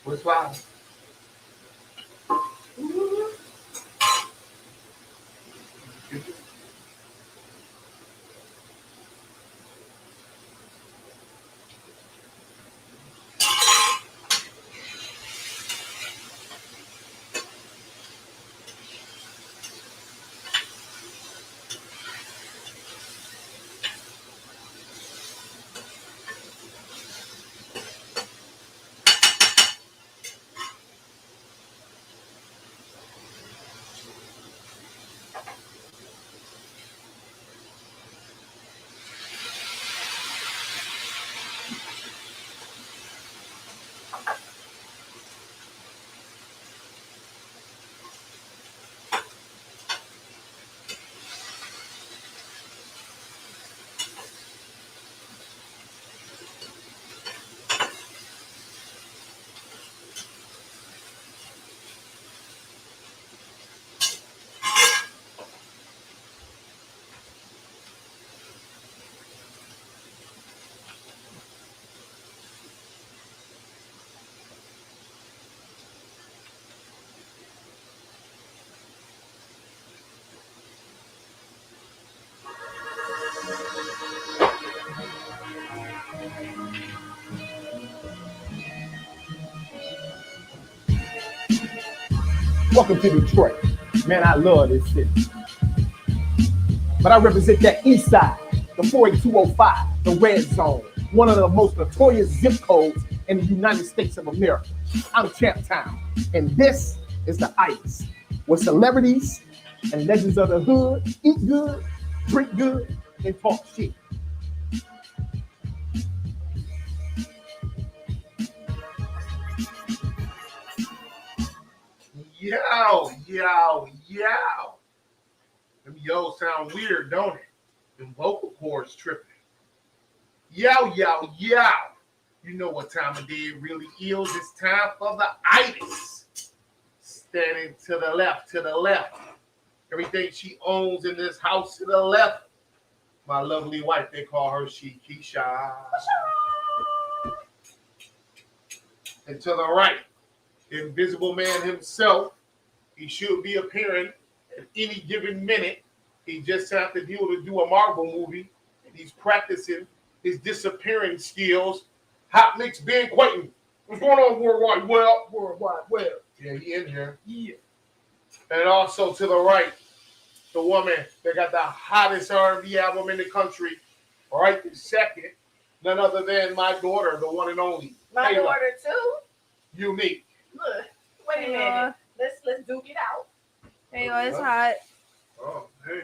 What's wrong? Welcome to Detroit. Man, I love this city. But I represent that east side, the 48205, the red zone, one of the most notorious zip codes in the United States of America. I'm Champ Town, and this is the Itiszzz, where celebrities and legends of the hood eat good, drink good, and talk shit. Yo. Them yo sound weird, don't it? Them vocal cords tripping. Yo. You know what time of day it really is. It's time for the Itiszzz. Standing to the left. Everything she owns in this house to the left. My lovely wife, they call her Keisha. And to the right, the Invisible Man himself. He should be appearing at any given minute. He just have to deal to do a Marvel movie, and he's practicing his disappearing skills. Hot Mix Ben Quayton. What's going on, Worldwide Web? Worldwide Web. Yeah, he in here. Yeah. And also to the right, the woman that got the hottest R&B album in the country, right this second, none other than my daughter, the one and only. My Taylor. daughter too. Unique. Look, wait a minute. Let's duke it out. Hey, yo, it's hot. Oh, hey,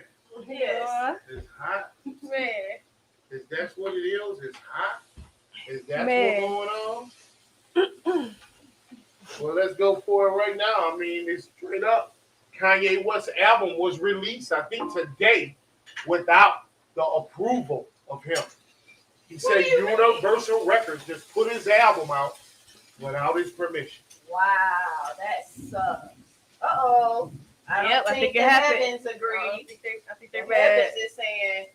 Yes, it's hot. man. Is that what it is? It's hot. Is that Man. what's going on? Well, let's go for it right now. I mean, it's straight up. Kanye West's album was released, I think, today without the approval of him. He said Universal Records just put his album out without his permission. Wow, that sucks. Uh-oh. Yep, I think the it happened. heavens agree. I think The they're bad. heavens is saying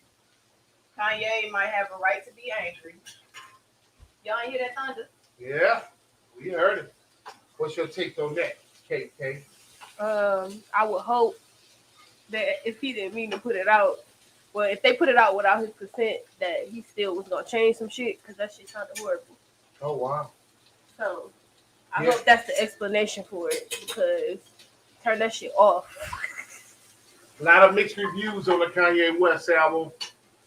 Kanye might have a right to be angry. Y'all ain't hear that thunder? Yeah, we heard it. What's your take on that, KK? I would hope that if he didn't mean to put it out, well, if they put it out without his consent, that he still was gonna change some shit because that shit sounded horrible. Oh, wow. So I Yeah. hope that's the explanation for it because turn that shit off. A lot of mixed reviews on the Kanye West album.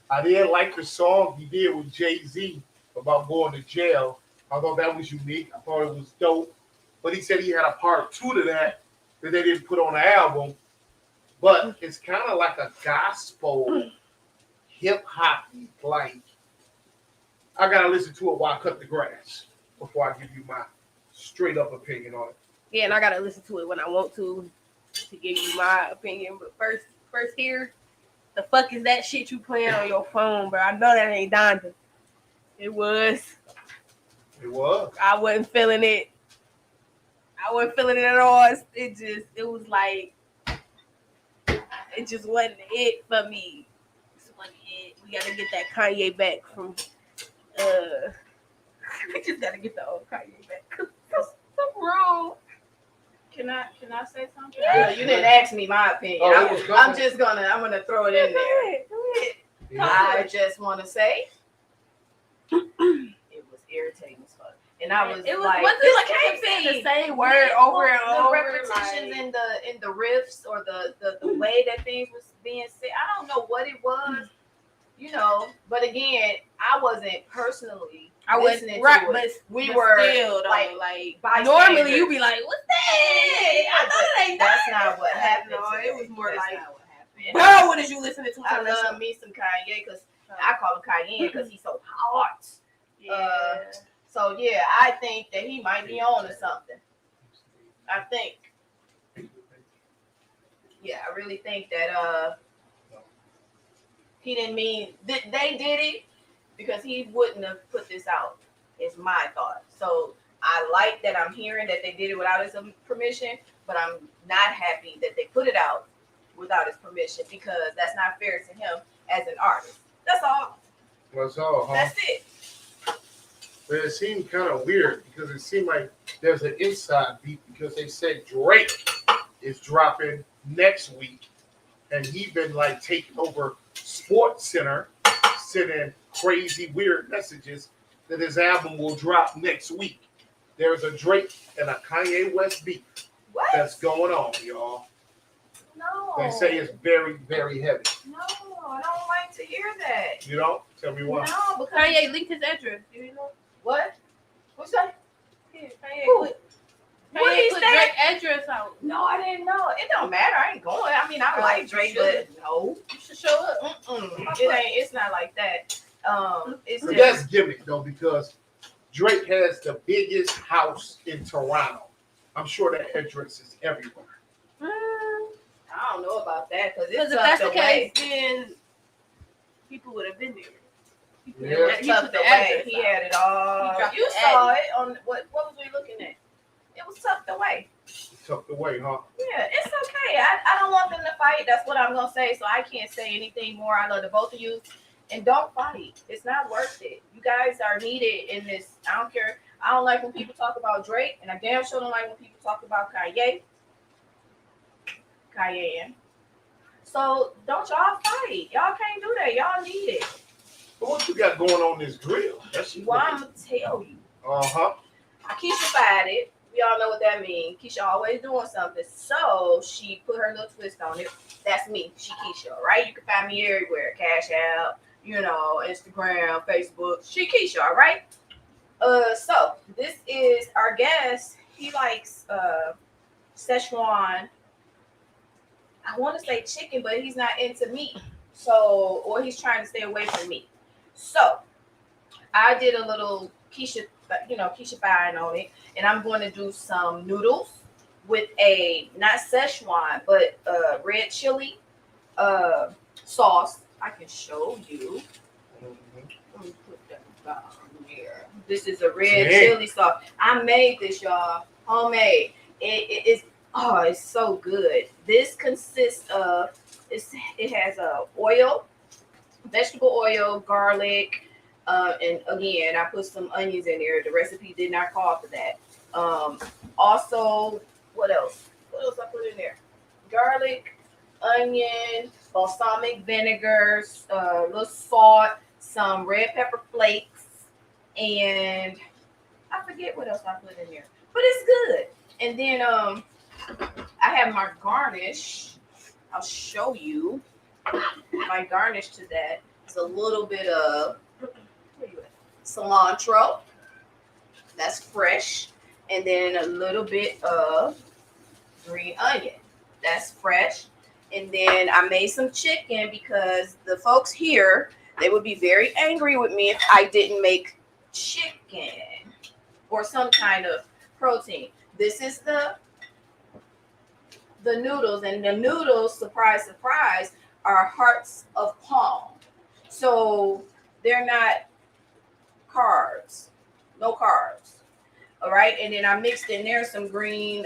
I did like the song he did with Jay-Z about going to jail. I thought that was unique. I thought it was dope. But he said he had a part 2 to that they didn't put on the album. But it's kind of like a gospel, hip-hop, like, I got to listen to it while I cut the grass before I give you my straight-up opinion on it. Yeah, and I gotta listen to it when I want to give you my opinion. But first here, the fuck is that shit you playing on your phone, bro? I know that ain't Donda. It was. It was. I wasn't feeling it. I wasn't feeling it at all. It was like, it just wasn't it for me. It wasn't it. We gotta get that Kanye back from, we just gotta get the old Kanye back. Rude. Can I say something? Yeah. You didn't ask me my opinion. Oh, it was I'm coming. gonna throw it in there. Yeah. I just want to say it was irritating as fuck, and I was It was like, wasn't this like can't kept saying be the same word over and the over. repetitions Like, in the riffs or the way that things was being said. I don't know what it was, But again, I wasn't personally I was listening right, to but it. We but were still, though, like normally you bystanders. be like, "What's that?" I know it ain't That's that. not what happened. No, today. it was more That's like, not what happened. "Girl, what did you listen to?" I love me some Kanye because I call him Cayenne because he's so hot. Yeah. So yeah, I think that he might be on to something. I think. Yeah, I really think that he didn't mean that they did it because he wouldn't have put this out. Is my thought. So I like that I'm hearing that they did it without his permission, but I'm not happy that they put it out without his permission because that's not fair to him as an artist. That's all. That's all, huh? That's it. But it seemed kind of weird because it seemed like there's an inside beat because they said Drake is dropping next week, and he been like taking over Sports Center, sending crazy weird messages that his album will drop next week. There's a Drake and a Kanye West beat What? that's going on, y'all. No. They say it's very, very heavy. No, I don't like to hear that. You know? Tell me why. No, because Kanye leaked his address. Do you know? what? What's that? Yeah, Kanye Who? put What he Drake's said? address out. No, I didn't know. It don't matter. I ain't going. I mean, I like Drake, but no. You should show up. It ain't. It's not like that. It's But just that's gimmick though, because Drake has the biggest house in Toronto. I'm sure that address is everywhere. I don't know about that because Because it's if that's tucked the away. case, then people would have been there. Yeah. It's He put tucked the away. address He out. had it all. He dropped You the saw address. it on what was we looking at? It was tucked away. Tucked away, huh? Yeah, it's okay. I don't want them to fight. That's what I'm gonna say. So I can't say anything more. I love the both of you, and don't fight. It's not worth it. You guys are needed in this. I don't care. I don't like when people talk about Drake, and I damn sure don't like when people talk about Kanye. Cayenne. So don't y'all fight. Y'all can't do that. Y'all need it. But what you got going on this grill? That's Well, I'm gonna tell you. Uh-huh. Keisha fired it. We all know what that means. Keisha always doing something. So she put her little twist on it. That's me. She Keisha, right? You can find me everywhere. Cash App, Instagram, Facebook. She Keisha, all right? So this is our guest. He likes Szechuan. I want to say chicken, but he's not into meat. So, or he's trying to stay away from meat. So I did a little Keisha frying on it, and I'm going to do some noodles with a not Szechuan but red chili sauce. I can show you. Let me put that down here. This is a red chili sauce. I made this, y'all, homemade. It's so good. This consists of it has oil, vegetable oil, garlic. And again, I put some onions in there. The recipe did not call for that. Also, what else? What else I put in there? Garlic, onion, balsamic vinegar, a little salt, some red pepper flakes, and I forget what else I put in there. But it's good. And then I have my garnish. I'll show you my garnish to that. It's a little bit of cilantro, that's fresh, and then a little bit of green onion, that's fresh. And then I made some chicken because the folks here, they would be very angry with me if I didn't make chicken or some kind of protein. This is the noodles, and the noodles, surprise, surprise, are hearts of palm. So they're not carbs, no carbs. All right, and then I mixed in there some green,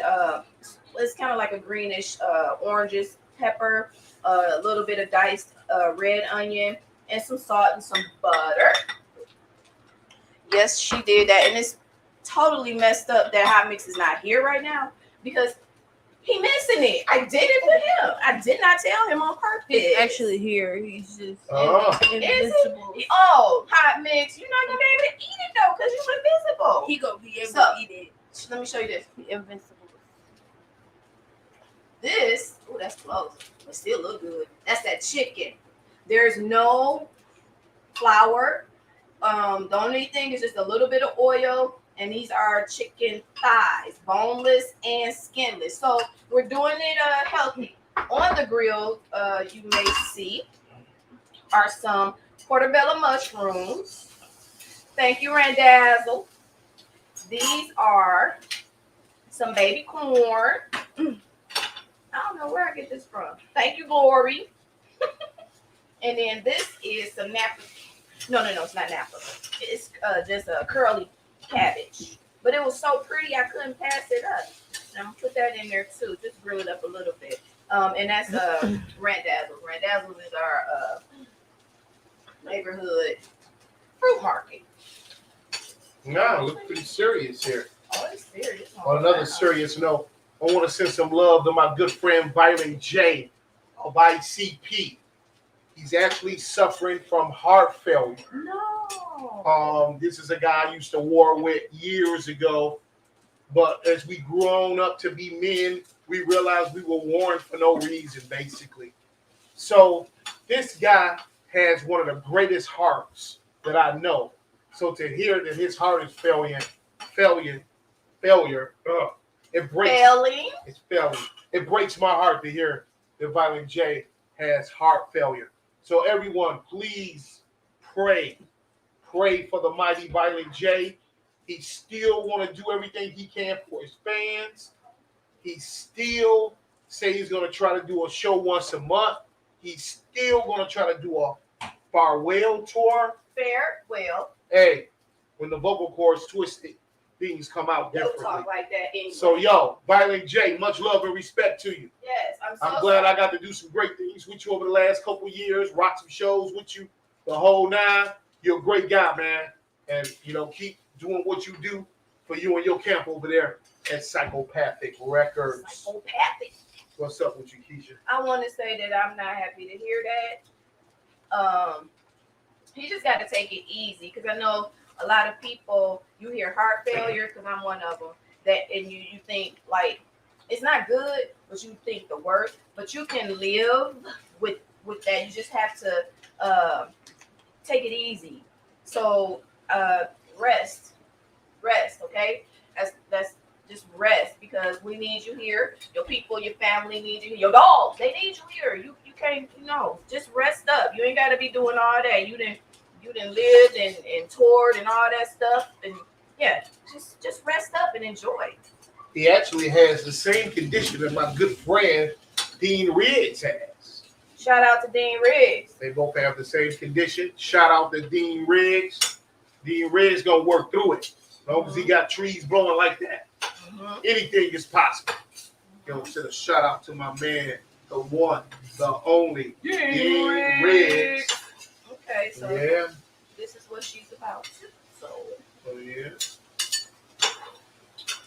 it's kind of like a greenish oranges pepper, a little bit of diced red onion, and some salt and some butter. Yes, she did that, and it's totally messed up that Hot Mix is not here right now because he missing it. I did it for him. I did not tell him on purpose. He's actually here. He's just invincible. Oh, Hot Mix, you're not gonna be able to eat it though because you're invisible. He gonna be able to eat it. Let me show you this. He invincible. This, oh, that's close. But still look good. That's that chicken. There's no flour. The only thing is just a little bit of oil, and these are chicken thighs, boneless and skinless. So we're doing it healthy. On the grill, you may see are some portobello mushrooms. Thank you, Randazzle. These are some baby corn. I don't know where I get this from. Thank you, Glory. And then this is some Napa. No, it's not Napa. It's just a curly cabbage. But it was so pretty, I couldn't pass it up. And I'm going to put that in there, too. Just grill it up a little bit. And that's Randazzle. Randazzle is our neighborhood fruit market. No, look pretty serious here. Oh, it's serious. On another serious note, I want to send some love to my good friend Byron J of ICP. He's actually suffering from heart failure. No. This is a guy I used to war with years ago, but as we grown up to be men, we realized we were warring for no reason, basically. So this guy has one of the greatest hearts that I know. So to hear that his heart is failure, it breaks. Failing. It's failing. It breaks my heart to hear that Violent J has heart failure. So everyone, please pray. Pray for the mighty Violent J. He still want to do everything he can for his fans. He still say he's going to try to do a show once a month. He's still going to try to do a farewell tour. Farewell. Hey, when the vocal cords twisted, things come out differently. Don't talk like that anyway. So, yo, Violent J, much love and respect to you. Yes, I'm glad I got to do some great things with you over the last couple of years, rock some shows with you, the whole nine. You're a great guy, man. And, keep doing what you do for you and your camp over there at Psychopathic Records. Psychopathic. What's up with you, Keisha? I want to say that I'm not happy to hear that. He just got to take it easy because I know a lot of people, you hear heart failure because I'm one of them, and you think like it's not good, but you think the worst. But you can live with that. You just have to take it easy. So rest, okay? That's just rest because we need you here. Your people, your family need you here. Your dogs, they need you here. You can't, just rest up. You ain't got to be doing all that. You didn't lived and toured and all that stuff. And yeah, just rest up and enjoy. He actually has the same condition that my good friend Dean Riggs has. Shout out to Dean Riggs. They both have the same condition. Shout out to Dean Riggs. Dean Riggs gonna work through it. As long as he got trees blowing like that, anything is possible. Send a shout out to my man, the one, the only, Dean Riggs. Okay, so yeah, this is what she's about. So yeah.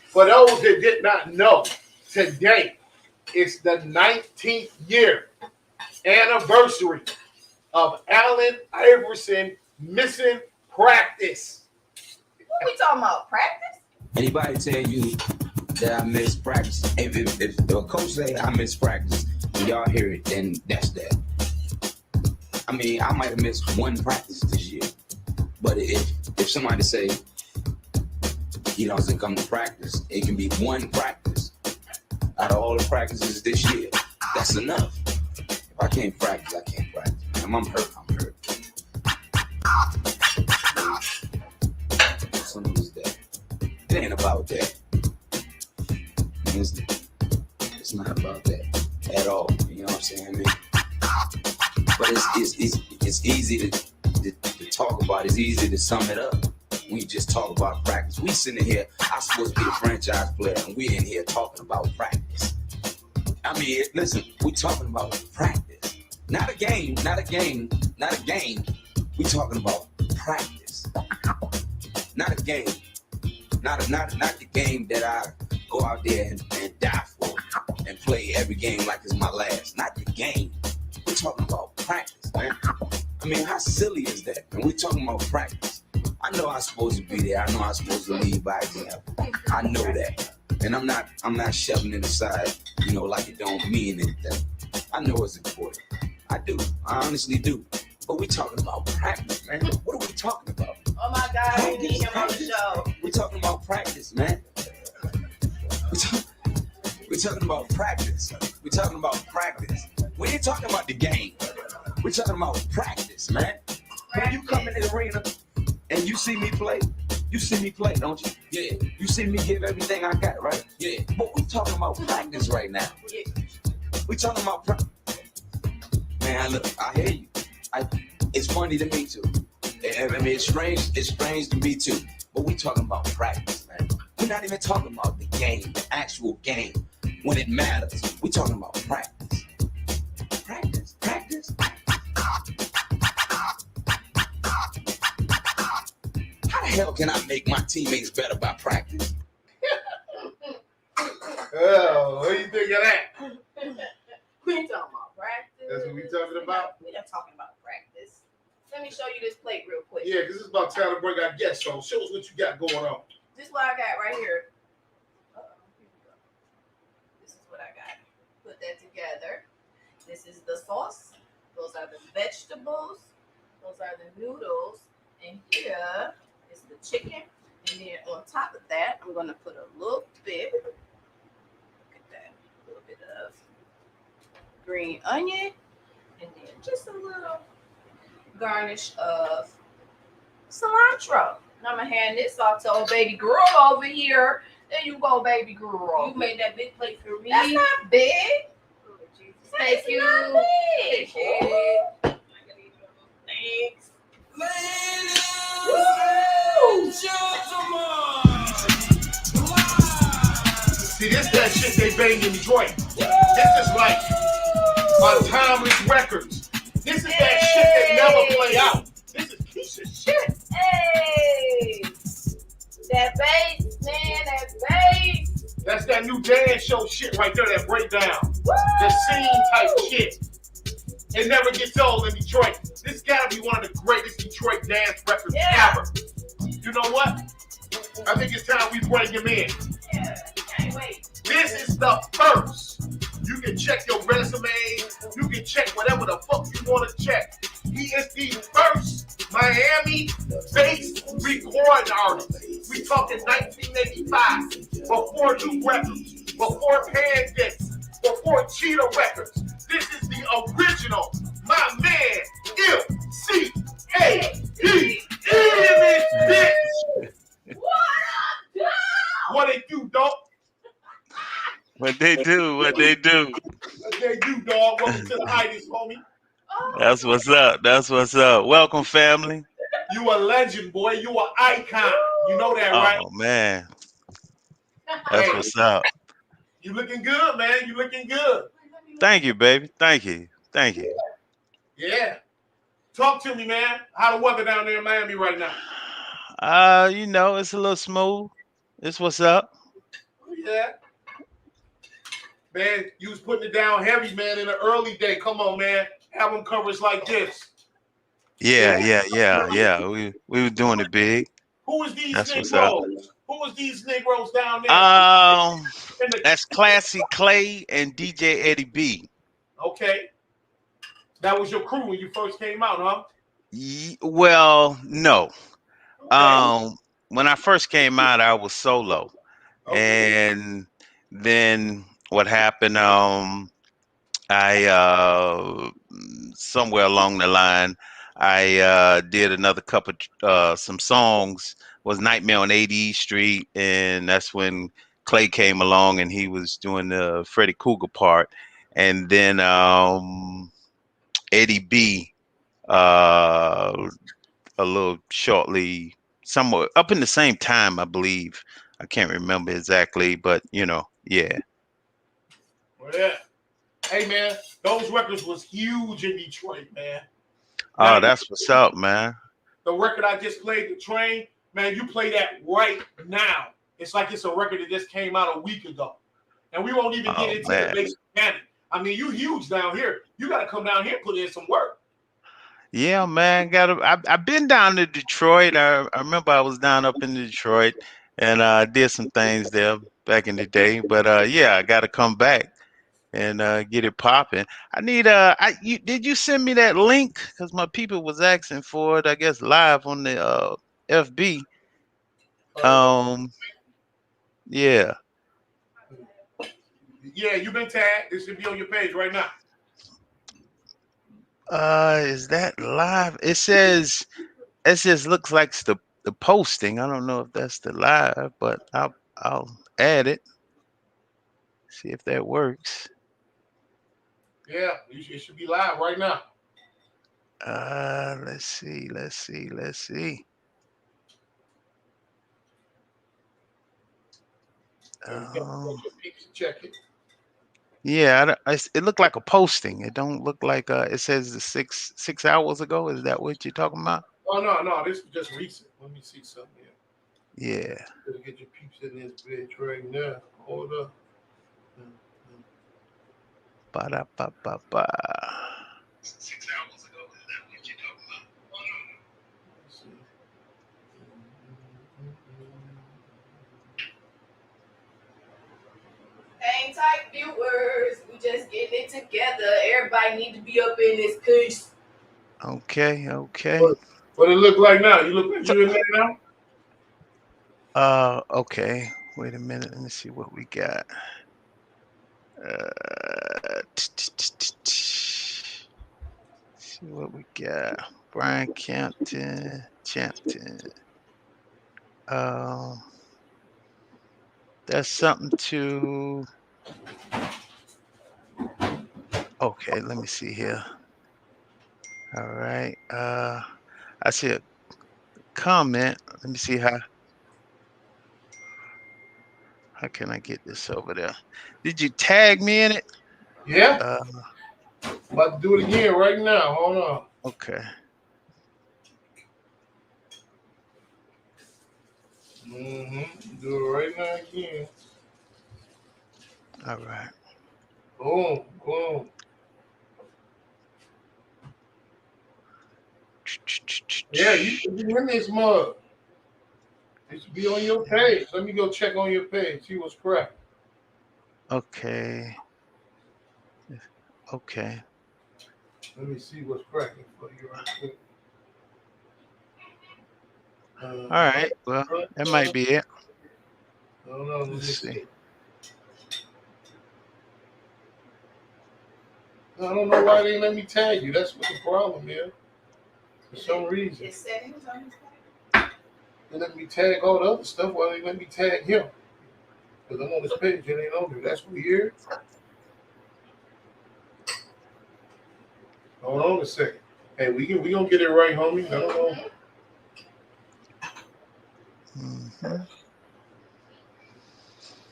For those that did not know, today is the 19th year anniversary of Allen Iverson missing practice. What we talking about? Practice? Anybody tell you that I miss practice? If the coach say I miss practice, and y'all hear it, then that's that. I mean, I might have missed one practice this year, but if somebody say he doesn't come to practice, it can be one practice out of all the practices this year. That's enough. If I can't practice, I can't practice. I'm hurt. Something is that. It ain't about that. It's not about that at all. You know what I'm saying? I mean, but it's easy to talk about. It's easy to sum it up when you just talk about practice. We sitting here, I'm supposed to be a franchise player, and we in here talking about practice. I mean, listen, we talking about practice. Not a game. We talking about practice. Not a game. Not the game that I go out there and die for and play every game like it's my last. Not the game. We're talking about practice, man. I mean, how silly is that? And we're talking about practice. I know I'm supposed to be there. I know I'm supposed to lead by example. I know that. And I'm not shoving it aside, you know, like it don't mean anything. I know it's important. I do. I honestly do. But we're talking about practice, man. What are we talking about? Oh my God, we need him on the show. We're talking about practice, man. We're talking about practice. We're talking about practice. We ain't talking about the game. We're talking about practice, man. When you come in the arena and you see me play, don't you? Yeah. You see me give everything I got, right? Yeah. But we're talking about practice right now. Yeah. We're talking about practice. Man, look, I hear you. It's funny to me too. I mean, it's strange to me too. But we talking about practice, man. We're not even talking about the game, the actual game, when it matters. We talking about practice. Practice. How the hell can I make my teammates better by practice? Oh, what do you think of that? We ain't talking about practice. That's what we talking about? We're not talking about practice. Let me show you this plate real quick. Yeah, because it's about time to bring our guests on. Show us what you got going on. This is what I got right here. Here we go. This is what I got. Put that together. This is the sauce. Those are the vegetables. Those are the noodles. And here is the chicken. And then on top of that, I'm going to put a little bit. Look at that. A little bit of green onion. And then just a little garnish of cilantro. And I'm going to hand this off to old baby girl over here. There you go, baby girl. You made that big plate for me. That's not big. Thank you. Not big. Thanks. See, this that shit they bang in Detroit. This is like on timeless records. This is that shit they never play out. This is piece of shit. Hey, that bass, man, that bass. That's that new dance show shit right there, that breakdown. The scene type shit. It never gets old in Detroit. This gotta be one of the greatest Detroit dance records ever. You know what? I think it's time we bring him in. Yeah, can't wait. This is the first. You can check your resume. You can check whatever the fuck you want to check. He is the first Miami bass recording artist. We talking 1985. Before New Records. Before Pandix. Before Cheetah Records. This is the original. My man, M.C.A.D. in this bitch. What up, dog? What they do, dog? What they do. What they do, dog? Welcome to the Itiszzz, homie. That's what's up. That's what's up. Welcome, family. You a legend, boy. You an icon. You know that, right? Oh, man. That's what's up. You looking good, man. You looking good. Thank you, baby. Thank you. Thank you. Yeah. Talk to me, man. How the weather down there in Miami right now? You know, it's a little smooth. It's what's up. Yeah. Man, you was putting it down heavy, man, in the early day. Come on, man. Album covers like this. Yeah. We were doing it big. Who is these That's what's up. Negroes? Who is these Negroes down there? That's Classy Clay and DJ Eddie B. Okay. That was your crew when you first came out, huh? Well, no. Okay. When I first came out, I was solo. Okay. And then what happened, I somewhere along the line, I did another couple some songs, was Nightmare on 80 Street, and that's when Clay came along and he was doing the Freddy Cougar part. And then Eddie B a little shortly, somewhat up in the same time, I believe. I can't remember exactly, but you know, yeah. Well, yeah. Hey, man, those records was huge in Detroit, man. Oh, that's what's up, man. The record I just played, The Train, man, you play that right now. It's like it's a record that just came out a week ago. And we won't even get Oh into the man. basic mechanic. I mean, you huge down here. You got to come down here and put in some work. Yeah, man. I've been down to Detroit. I remember I was down up in Detroit and did some things there back in the day. But yeah, I got to come back and get it popping. I need did you send me that link? Because my people was asking for it. I guess live on the FB. Uh, Yeah. yeah, you've been tagged. This should be on your page right now. Is that live? It just looks like it's the posting. I don't know if that's the live, but I'll add it. See if that works. Yeah, it should be live right now. Let's see. There we go. Go to peeps and check it. Yeah, it looked like a posting. It don't look like it says the 6 hours ago. Is that what you're talking about? Oh no, this is just recent. Let me see something here. Yeah. Better get your peeps in this bitch right now. Hold up. Ba-da-ba-ba-ba. 6 hours ago, is that what you're talking about? Oh no. Let's see. Hang tight, viewers. We just getting it together. Everybody need to be up in this piece. Okay. What it look like now? You look like you in there now? Okay. Wait a minute. Let me see what we got. See what we got. Brian Champton. That's something to. Okay, let me see here. All right. I see a comment. Let me see how can I get this over there? Did you tag me in it? Yeah. About to do it again right now. Hold on. Okay. Do it right now again. All right. Boom. Yeah, you should be in this mug. It should be on your page. Let me go check on your page. See what's correct. Okay. Let me see what's cracking for you right quick. All right. Well, that might be it. No, Let's see. I don't know why they didn't let me tag you. That's what the problem is. For some reason. It said he was on his They let me tag all the other stuff. Why they let me tag him? Because I'm on this page. It ain't on there. That's weird. Hold on a second. Hey, we gonna get it right, homie. I don't know. Mm-hmm.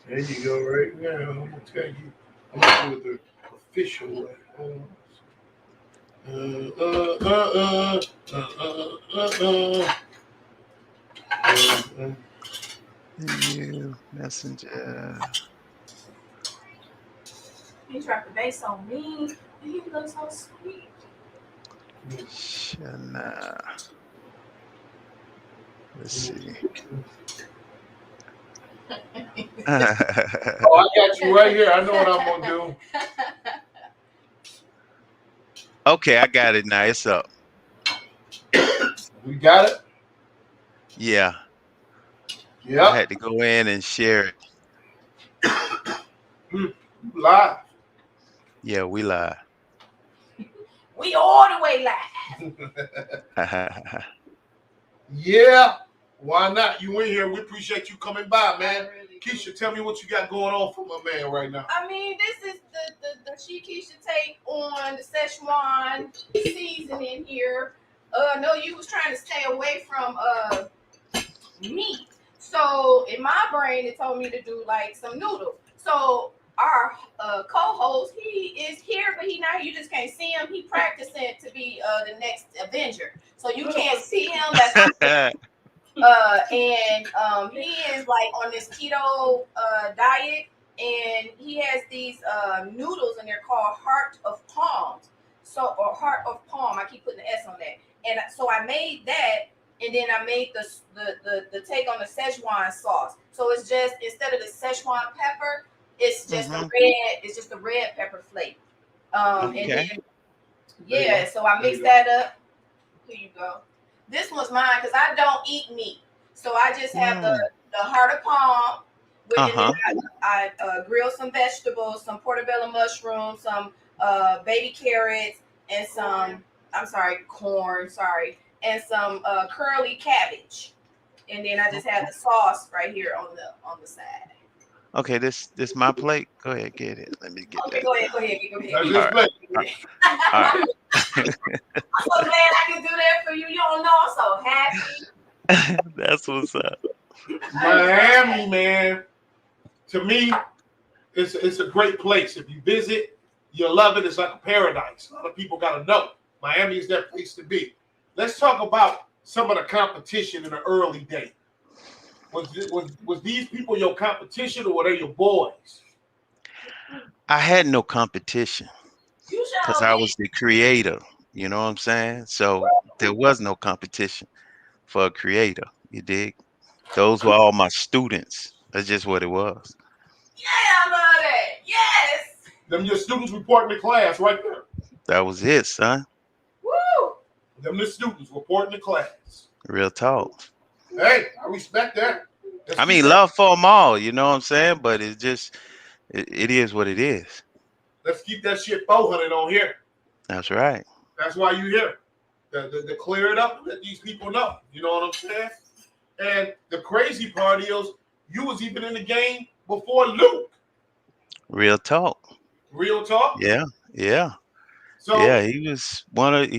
There you go, right now. I'm gonna tell you. I'm gonna do it the official way. Hold on. You messenger. He dropped the bass on me. He looks so sweet. Shana. Let's see. Oh, I got you right here. I know what I'm gonna do. Okay, I got it now. It's up. We got it? Yeah. Yeah. I had to go in and share it. Live. Yeah, we live. We all the way live. Yeah. Why not? You in here. We appreciate you coming by, man. Really Keisha, tell me what you got going on for my man right now. I mean, this is the Keisha take on the Szechuan seasoning here. No, you was trying to stay away from meat. So in my brain, it told me to do like some noodles. So our co-host, he is here, but he not. You just can't see him. He practicing to be the next Avenger. So you can't see him. That's And he is like on this keto diet, and he has these noodles, and they're called heart of palms. So, or heart of palm. I keep putting the S on that. And so I made that, and then I made the take on the Szechuan sauce. So it's just, instead of the Szechuan pepper, it's just a red. It's just a red pepper flake. And Okay. then yeah, so I mixed that up. Here you go. This one's mine because I don't eat meat, so I just have the heart of palm. With, and then I grill some vegetables, some portobello mushrooms, some baby carrots, and some corn, and some curly cabbage. And then I just have the sauce right here on the side. Okay, this my plate. Go ahead, get it. Let me get Okay, that. go ahead. That's All his plate. All right. I'm so glad I can do that for you. You don't know, I'm so happy. That's what's up. Miami, man. To me, it's a great place. If you visit, you'll love it. It's like a paradise. A lot of people got to know Miami is that place to be. Let's talk about some of the competition in the early days. Was these people your competition, or were they your boys? I had no competition You because shall I be. was the creator. You know what I'm saying? So there was no competition for a creator. You dig? Those were all my students. That's just what it was. Yeah, I love that. Yes. Them your students reporting to class right there. That was it, son. Woo. Them the students reporting to class. Real talk. Hey, I respect that. Let's I keep mean, that. love for them all. You know what I'm saying? But it's just, it is what it is. Let's keep that shit 400 on here. That's right. That's why you here. To clear it up and let these people know. You know what I'm saying? And the crazy part is, you was even in the game before Luke. Real talk. Real talk. Yeah. Yeah. So Yeah. He was one of,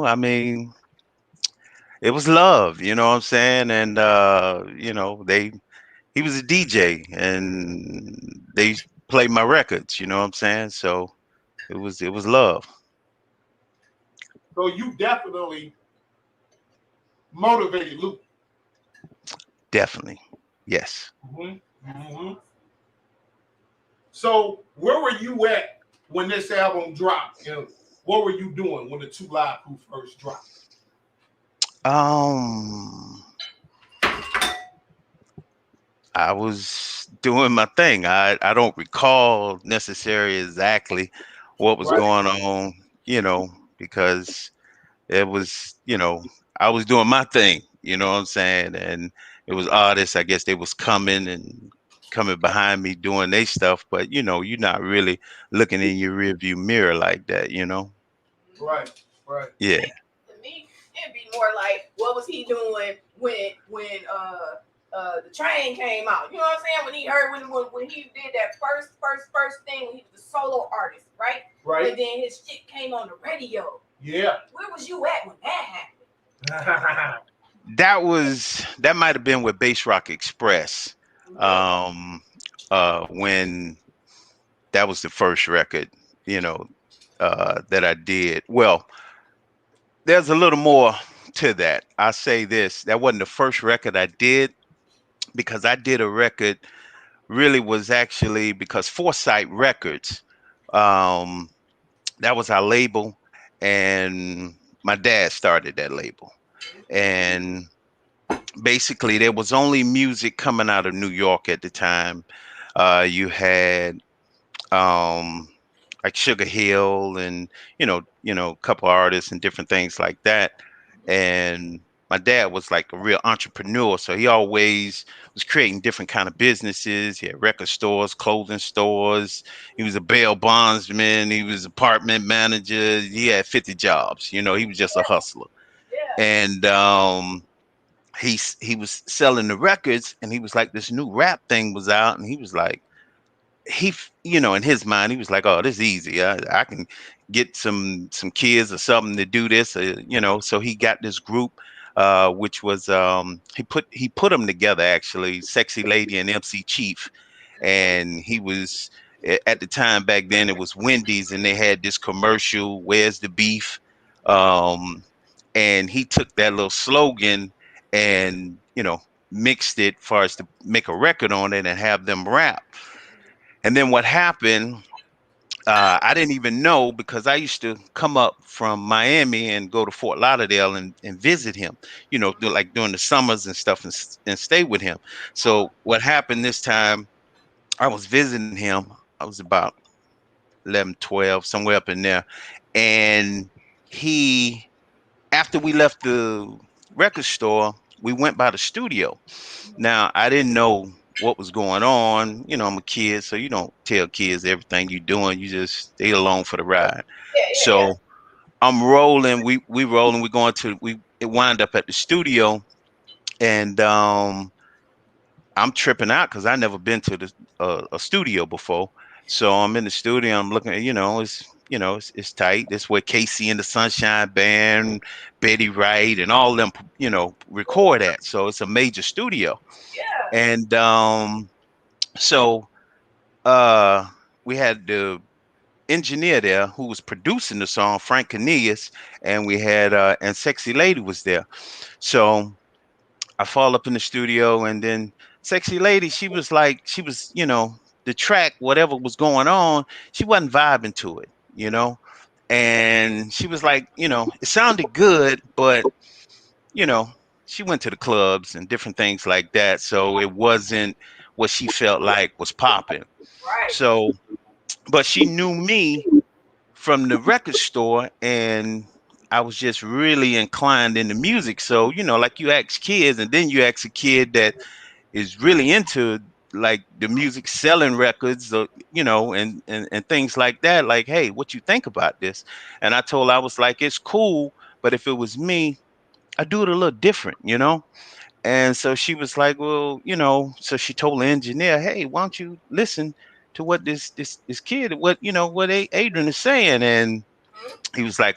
I mean, it was love, you know what I'm saying? And, he was a DJ and they played my records, you know what I'm saying? So it was love. you definitely motivated Luke. Definitely. Yes. Mm-hmm. So where were you at when this album dropped? And what were you doing when the Two Live Crew first dropped? I was doing my thing. I don't recall necessarily exactly what was Right. going on, because it was, I was doing my thing, you know what I'm saying? And it was artists, I guess they was coming behind me doing their stuff, but you're not really looking in your rearview mirror like that. Right. Right. Yeah. To me, it'd be more like, what was he doing when the train came out? You know what I'm saying? When he heard when he did that first thing, when he was a solo artist, right? Right. And then his shit came on the radio. Yeah. Where was you at when that happened? That might have been with Bass Rock Express. When that was the first record, that I did. Well, there's a little more to that. I say this, that wasn't the first record I did, because I did a record, really was actually because Foresight Records, that was our label, and my dad started that label. And basically there was only music coming out of New York at the time. You had like Sugar Hill and a couple artists and different things like that. And my dad was like a real entrepreneur, so he always was creating different kind of businesses. He had record stores, clothing stores. He was a bail bondsman. He was apartment manager. He had 50 jobs. He was just a hustler. Yeah. And he was selling the records, and he was like, this new rap thing was out, and he was like, in his mind, he was like, oh, this is easy. I can get some kids or something to do this, so he got this group, which was, he put them together, actually, Sexy Lady and MC Chief. And he was, at the time back then, it was Wendy's, and they had this commercial, where's the beef? And he took that little slogan and you know, mixed it for us to make a record on it and have them rap. And then what happened, I didn't even know because I used to come up from Miami and go to Fort Lauderdale and visit him, like during the summers and stuff, and stay with him. So what happened this time, I was visiting him. I was about 11, 12, somewhere up in there. And he, after we left the record store, we went by the studio. Now, I didn't know what was going on. I'm a kid, so you don't tell kids everything you're doing. You just stay along for the ride. Yeah, yeah, yeah. So I'm rolling. We rolling. We going to we it wind up at the studio, and I'm tripping out because I never been to a studio before. So I'm in the studio. I'm looking. It's tight. This where Casey and the Sunshine Band, Betty Wright, and all them record at. So it's a major studio. Yeah. And so uh, we had the engineer there who was producing the song, Frank Cornelius, and we had and Sexy Lady was there. So I fall up in the studio, and then Sexy Lady, she was the track, whatever was going on, she wasn't vibing to it. And she was like, it sounded good, but you know, she went to the clubs and different things like that. So it wasn't what she felt like was popping. Right. So, but she knew me from the record store, and I was just really inclined in the music. So, like you ask kids, and then you ask a kid that is really into like the music, selling records, and things like that. Like, hey, what you think about this? And I was like, it's cool, but if it was me, I do it a little different. And so she was like, well, so she told the engineer, hey, why don't you listen to what this kid, what Adrian is saying? And he was like,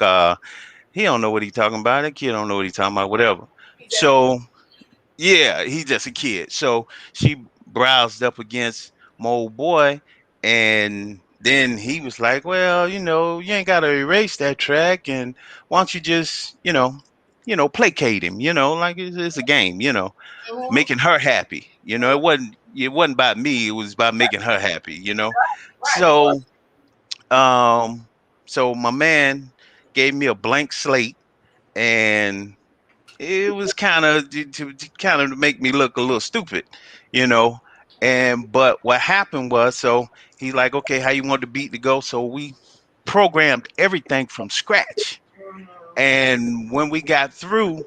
he don't know what he's talking about. That kid don't know what he's talking about, whatever. He's just So yeah, he's just a kid. So she browsed up against my old boy, and then he was like, well, you ain't gotta erase that track, and why don't you just, placate him, like it's a game, making her happy. It wasn't about me, it was about making her happy. right, of course. So um so my man gave me a blank slate, and it was kind of to kind of make me look a little stupid, you know. And but what happened was, so he's like, okay, how you want the beat to go? So we programmed everything from scratch. Mhm. And when we got through,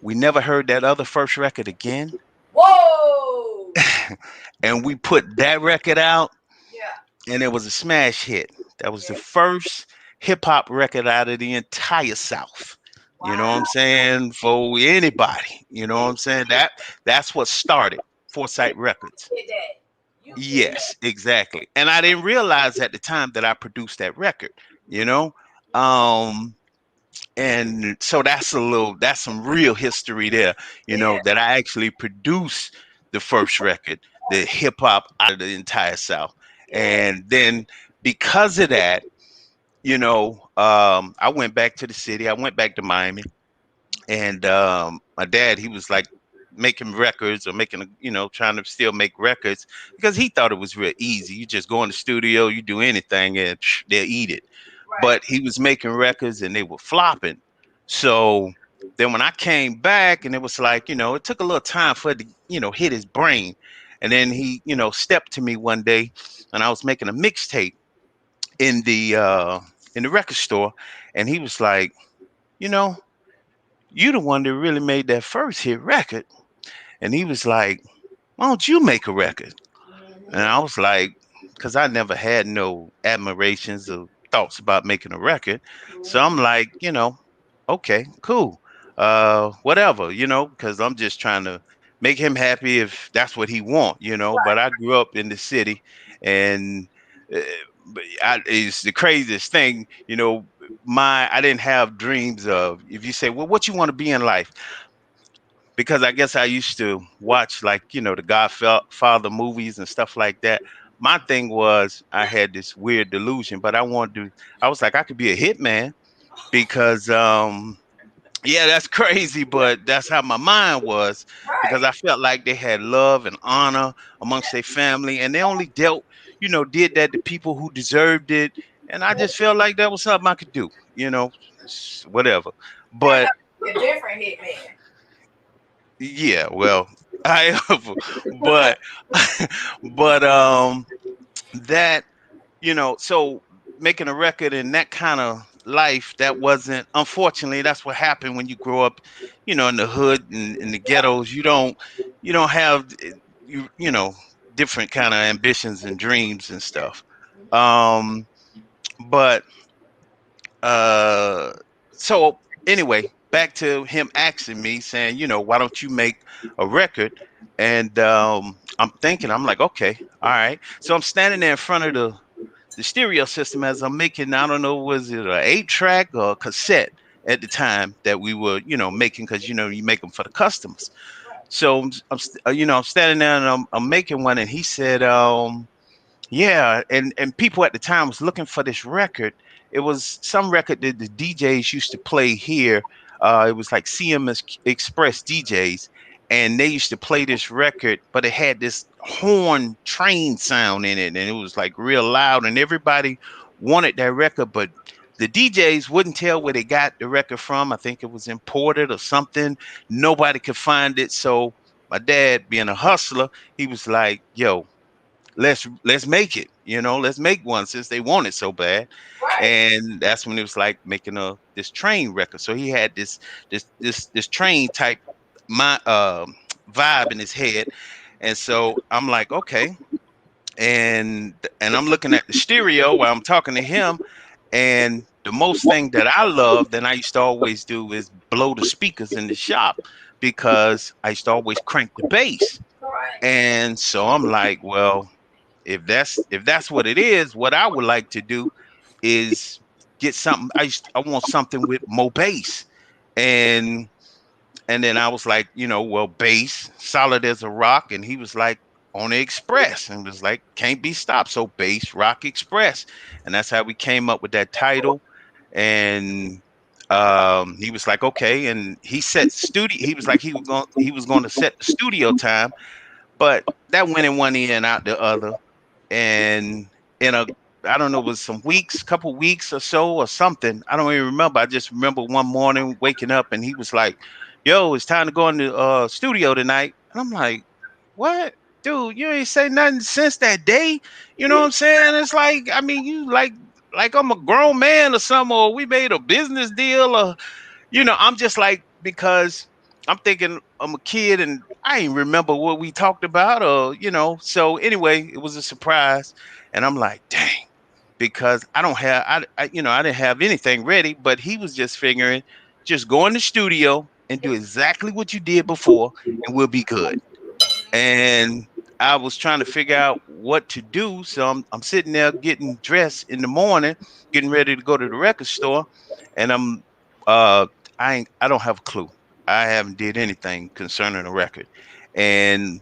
we never heard that other first record again. Whoa. And we put that record out, Yeah. and it was a smash hit. That was the Okay. first hip hop record out of the entire South. You know what I'm Wow. saying? For anybody. You know what I'm saying? That's what started Foresight Records. Did that. You did that. Yes, exactly. And I didn't realize at the time that I produced that record, you know? Um and so that's some real history there, Yeah. that I actually produced the first record, the hip hop out of the entire South. Yeah. And then because of that, I went back to the city. I went back to Miami, and my dad, he was like making records or trying to still make records because he thought it was real easy. You just go in the studio, you do anything, and they'll eat it. Right. But he was making records and they were flopping. So then when I came back, and it was like, it took a little time for it to, hit his brain. And then he, stepped to me one day, and I was making a mixtape in the record store, and he was like, you know, you the one that really made that first hit record. And he was like, why don't you make a record? And Mhm. I was like, because I never had no admirations or thoughts about making a record. So I'm Mhm. like, okay, cool. Whatever, because I'm just trying to make him happy if that's what he want. But I grew up in the city, and uh, it's the craziest thing, I didn't have dreams of, if you say, well, what you want to be in life? Because I guess I used to watch, like, the Godfather movies and stuff like that. My thing was, I had this weird delusion, but I was like, I could be a hitman because Yeah, that's crazy, but that's how my mind was because Right. I felt like they had love and honor amongst their family, and they only dealt, did that to people who deserved it. And I just felt like that was something I could do, whatever. Turned But out to be a different hitman. yeah, well, I, but, but that so making a record in that kind of life, that wasn't, unfortunately, that's what happened when you grow up, in the hood and in the ghettos. You don't have different kind of ambitions and dreams and stuff. um but uh so anyway, back to him asking me, saying, why don't you make a record? And I'm like, okay, all right. So I'm standing there in front of the stereo system as I'm making, I don't know, was it an 8-track or a cassette at the time that we were, making, because you make them for the customers. So I'm standing there and I'm making one, and he said, yeah, and people at the time was looking for this record. It was some record that the DJs used to play here. It was like CMS Express DJs, and they used to play this record, but it had this horn train sound in it, and it was like real loud, and everybody wanted that record, but the DJs wouldn't tell where they got the record from. I think it was imported or something. Nobody could find it. So my dad, being a hustler, he was like, "Yo, let's make it, let's make one since they want it so bad." Right. And that's when it was like making this train record. So he had this train type my vibe in his head. And so I'm like, okay. And I'm looking at the stereo while I'm talking to him, and the most thing that I love that I used to always do is blow the speakers in the shop, because I used to always crank the bass. Right. And so I'm like, well, if that's what it is, what I would like to do is get something. I want something with more bass. And and then I was like, well, bass, solid as a rock. And he was like, on the Express, and was like, can't be stopped. So Bass Rock Express. And that's how we came up with that title. And he was like, okay. And he was like, he was going to set the studio time, but that went in one ear and out the other. And in a, I don't know, it was some weeks, couple weeks or so or something. I don't even remember. I just remember one morning waking up and he was like, "Yo, it's time to go in the studio tonight." And I'm like, "What? Dude, you ain't say nothing since that day." You know what I'm saying? It's like, I mean, you like I'm a grown man or something, or we made a business deal, or I'm just like, because I'm thinking I'm a kid and I ain't remember what we talked about, or So anyway, it was a surprise, and I'm like, dang, because I don't have, I didn't have anything ready, but he was just figuring, just go in the studio and do exactly what you did before, and we'll be good. And I was trying to figure out what to do, so I'm sitting there getting dressed in the morning, getting ready to go to the record store, and uh I don't have a clue. I haven't did anything concerning the record. And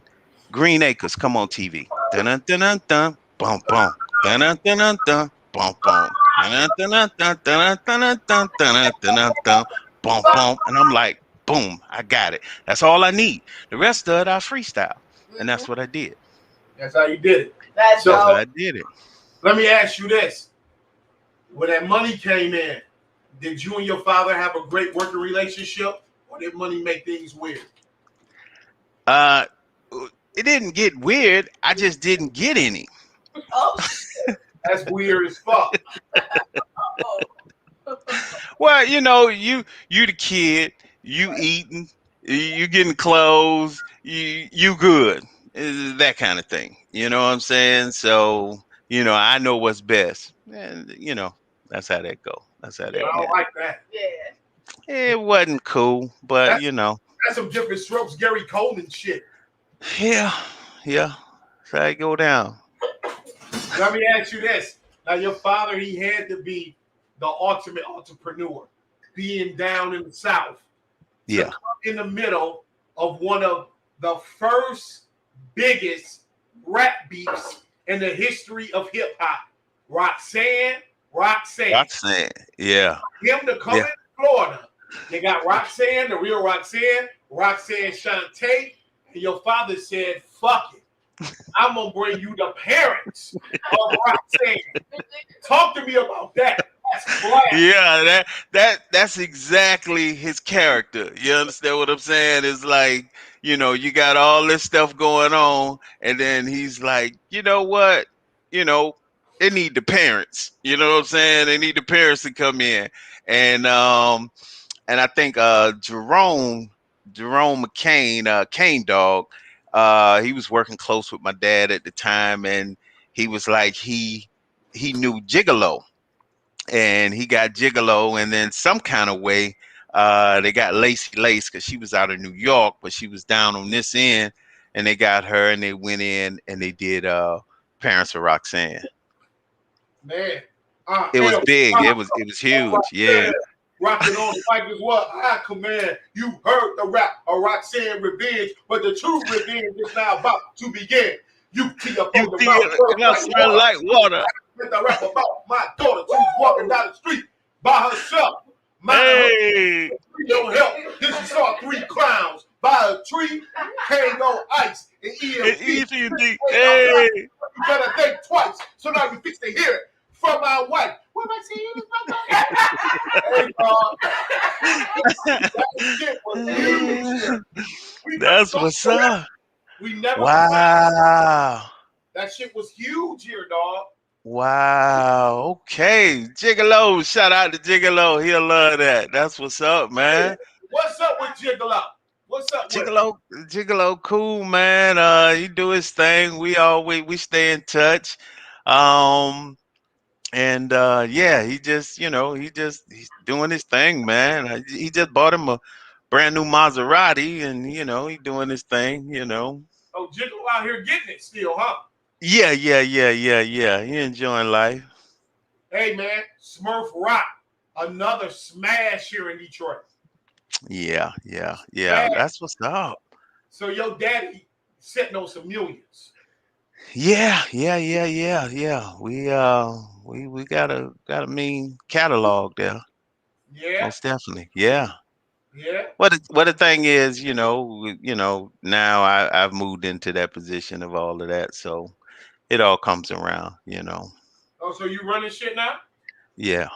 Green Acres come on TV. Dun dun dun dun, bum bum. Dun dun dun dun, bum bum. Dun dun dun dun dun dun dun dun dun dun, bum bum. And I'm like, boom, I got it. That's all I need. The rest of it I freestyle. And Mm-hmm. that's what I did. That's how you did it. That's So That's how dope. I did it. let me ask you this: when that money came in, did you and your father have a great working relationship, or did money make things weird? Uh it didn't get weird. I just didn't get any. Oh, That's weird as fuck. oh. Well, you the kid, you eating, you getting clothes, you good, that kind of thing. You know what I'm saying? So I know what's best, and that's how that go. That's how Yeah, that I don't went. like that. Yeah. It wasn't cool, but That's that's some different strokes, Gary Coleman shit. yeah, yeah. That's how it go down. Let me ask you this: now, your father, he had to be the ultimate entrepreneur, being down in the South, to Yeah, come in the middle of one of the first biggest rap beefs in the history of hip hop. Roxanne. Roxanne. Yeah, Him to come yeah, in Florida They got Roxanne, the real Roxanne, Roxanne Shantae, and your father said, "Fuck it, I'm gonna bring you the parents of Roxanne." Talk to me about that. That's class. Yeah, that's exactly his character. You understand what I'm saying? It's like, you got all this stuff going on, and then he's like, you know what? You know, they need the parents. You know what I'm saying? They need the parents to come in. And I think Jerome McCain, Cane Dog, he was working close with my dad at the time, and he was like he knew Gigolo, and he got Gigolo, and then some kind of way they got Lacey Lace because she was out of New York, but she was down on this end, and they got her, and they went in and they did Parents of Roxanne. Man. It was Hell, big. It was huge. Yeah. Roxanne rocking on the mic is what I command. You heard the rap of Roxanne Revenge, but the true revenge is now about to begin. You tee up You on the see mouth, it, and I like smell water. like water. With the rap about my daughter. She's walking down the street by herself. Minding Hey, her don't help. Then she saw three clowns by a tree, Kango Ice, and it's EMP. easy indeed. I'm Hey, like, you better think twice. So now we fix to hear it from my wife. What am I saying? Hey, that shit was huge. We never that's thought what's up. we never thought Wow. that shit was huge here, dog. Wow. Okay. Gigolo. Shout out to Gigolo. He'll love that. That's what's up, Hey, man. what's up with Gigolo? What's up with it? Gigolo, Gigolo, cool, man. He do his thing. We stay in touch. Um, and yeah, he's doing his thing, man. He just bought him a brand new Maserati, and he doing his thing. Oh, Jiggle out here getting it still, huh? Yeah, yeah, yeah, yeah, yeah. He enjoying life. Hey, man, Smurf Rock, another smash here in Detroit. Yeah, yeah, yeah. Smash. That's what's up. So your daddy sitting on some millions. Yeah, yeah, yeah, yeah, yeah. We got a mean catalog there. Yeah, Most definitely. Yeah. yeah. What the thing is, now I've moved into that position of all of that, so it all comes around. Oh, so you running shit now? Yeah,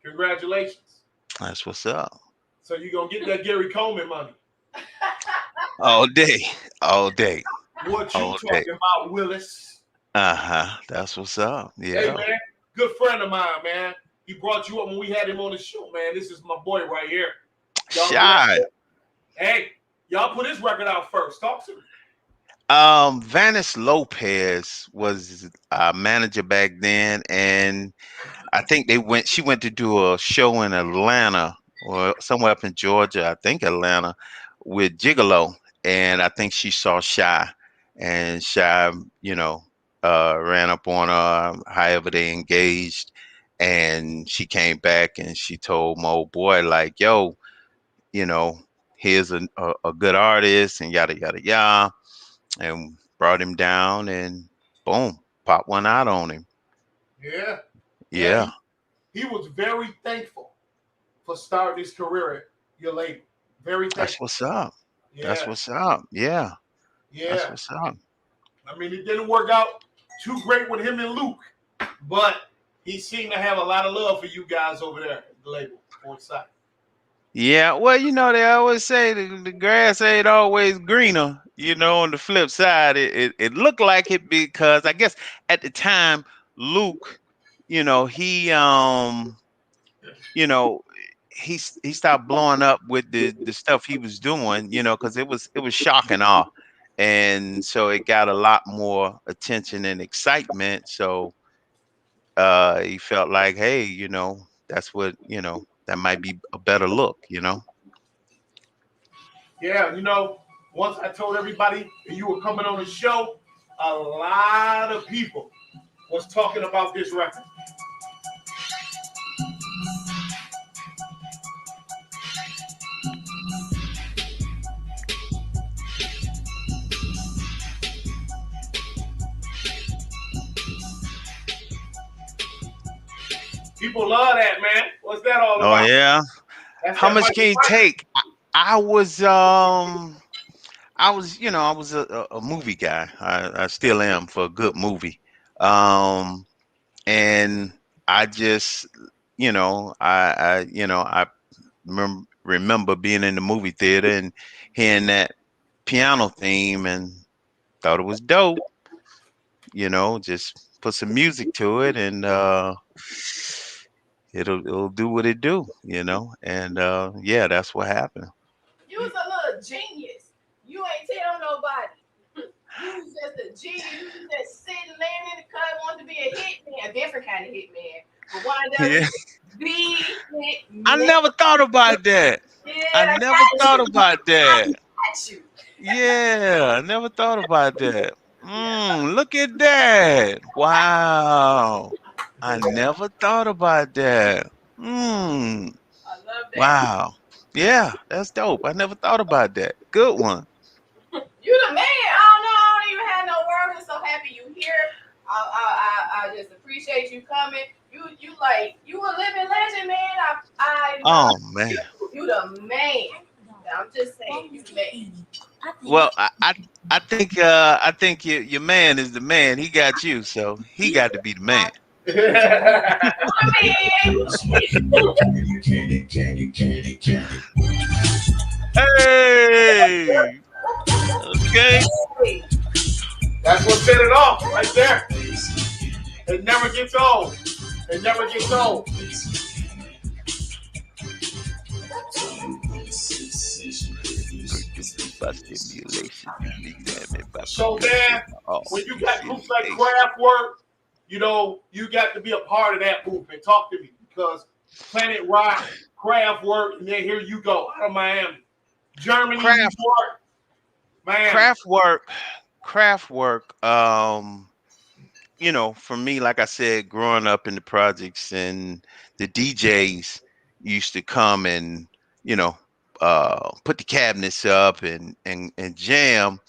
Congratulations. that's what's up. So you gonna get that Gary Coleman money. All day, all day, What you all day. talking about, Willis? Uh-huh. That's what's up. Hey, Yeah. man, good friend of mine, man. He brought you up when we had him on the show, man. This is my boy right here. Y'all Shy. Hey, y'all put his record out first. Talk to me. Vanis Lopez was manager back then, and I think she went to do a show in Atlanta or somewhere up in Georgia, I think Atlanta, with Gigolo. And I think she saw Shy, and Shy, ran up on her, however they engaged. And she came back and she told my old boy, like, yo, you know, here's a good artist and yada, yada, yada. And brought him down and boom, pop one out on him. Yeah. Yeah, Yeah. he was very thankful for starting his career at your label. Very That's thankful. what's up. That's Yeah, what's up. Yeah. That's yeah. what's up. I mean, it didn't work out too great with him and Luke, but he seemed to have a lot of love for you guys over there at the label on site. Yeah. Well, they always say the grass ain't always greener. On the flip side, it looked like it because I guess at the time, Luke, he you know, he stopped blowing up with the stuff he was doing, because it was shock and awe, and so it got a lot more attention and excitement. So he felt like, hey, that's what that might be a better look. Yeah, once I told everybody that you were coming on the show, a lot of people was talking about this record. People love that, man. What's that all Oh about? yeah. That's How that much Michael can you Michael. take? I was I was a movie guy. I still am for a good movie. Um, and I just, I remember being in the movie theater and hearing that piano theme and thought it was dope. Just put some music to it and it'll do what it do. And yeah, that's what happened. You was a little genius. You ain't tell nobody. You was just a genius. You was just sitting, laying in the cut, wanted to be a hitman, a different kind of hitman. But wound up Yeah, be I hitman. never thought about that. I Yeah, I never got thought you. about I that. got you. Yeah, I never thought about that. Look at that. Wow. I never thought about that. Mm, I love that. wow. Yeah, that's dope. I never thought about that. Good one. You the man. I don't know. I don't even have no words. I'm so happy you here. I just appreciate you coming. You a living legend, man. I love Oh man. you. You the man. I'm just saying, you the man. Well, I think your man is the man. He got you, so he got to be the man. Hey. Okay. That's what set it off right there. It never gets old. It never gets old. Produced by stimulation, examined by So progression, man, all when you got groups like simulation. Kraftwerk, you got to be a part of that movement. Talk to me because Planet Rock, Kraftwerk, and then here you go out of Miami, Germany, New Craft, York, Miami. craft work, craft work. For me, like I said, growing up in the projects and the DJs used to come and you know put the cabinets up and jam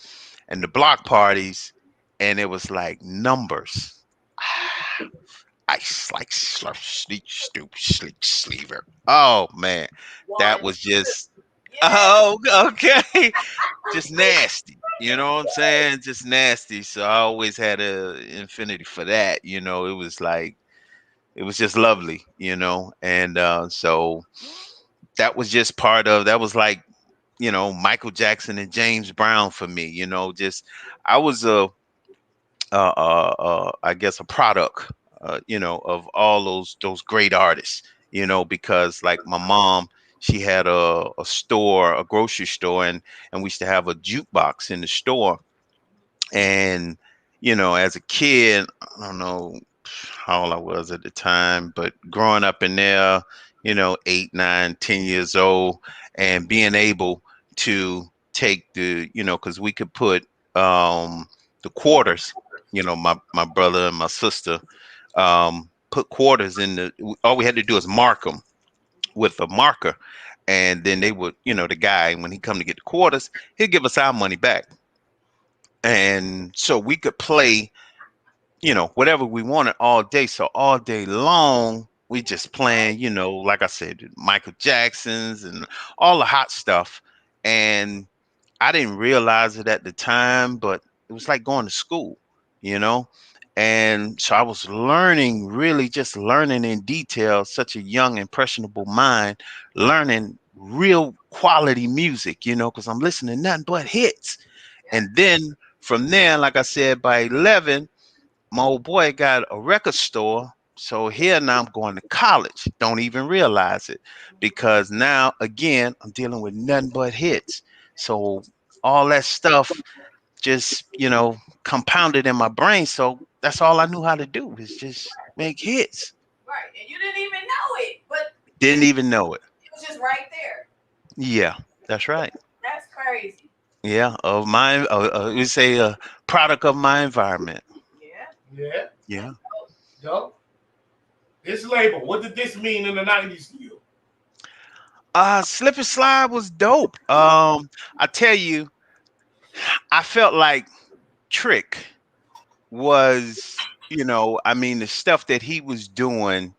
and the block parties, and it was like numbers. Ice like slurp, sleep, stoop, sleep, sleever. Oh man, that One. was just Yeah. oh okay, just nasty. You know what I'm saying? Just nasty. So I always had a infinity for that. It was like it was just lovely. And so that was just part of that was like Michael Jackson and James Brown for me. Just I was I guess a product, of all those great artists, because like my mom, she had a store, a grocery store, and we used to have a jukebox in the store, and as a kid, I don't know how old I was at the time, but growing up in there, 8, 9, 10 years old, and being able to take because we could put the quarters, my brother and my sister put quarters in all we had to do is mark them with a marker, and then they would, the guy, when he come to get the quarters, he'll give us our money back, and so we could play whatever we wanted all day. So all day long, we just playing, like I said, Michael Jackson's and all the hot stuff. And I didn't realize it at the time, but it was like going to school, you know? And so I was learning, really just learning in detail, such a young, impressionable mind, learning real quality music, because I'm listening to nothing but hits. And then from there, like I said, by 11, my old boy got a record store. So here now I'm going to college. Don't even realize it because now again I'm dealing with nothing but hits. So all that stuff just compounded in my brain. So that's all I knew how to do is just make hits. Right. And you didn't even know it, but Didn't even know it. it was just right there. Yeah, that's right. That's crazy. Yeah, of my we say a product of my environment. Yeah. Yeah, Yeah. That's dope. yo. This label, what did this mean in the 90s to you? Slip and Slide was dope. I tell you, I felt like Trick was, I mean, the stuff that he was doing,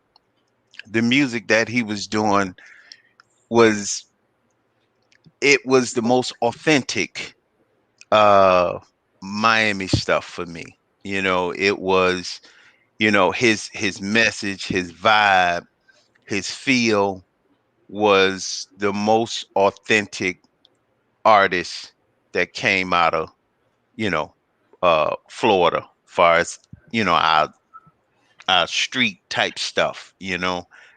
the music that he was doing was it was the most authentic uh Miami stuff for me. It was, his message, his vibe, his feel was the most authentic artist that came out of, you know, Florida, far as, our street type stuff.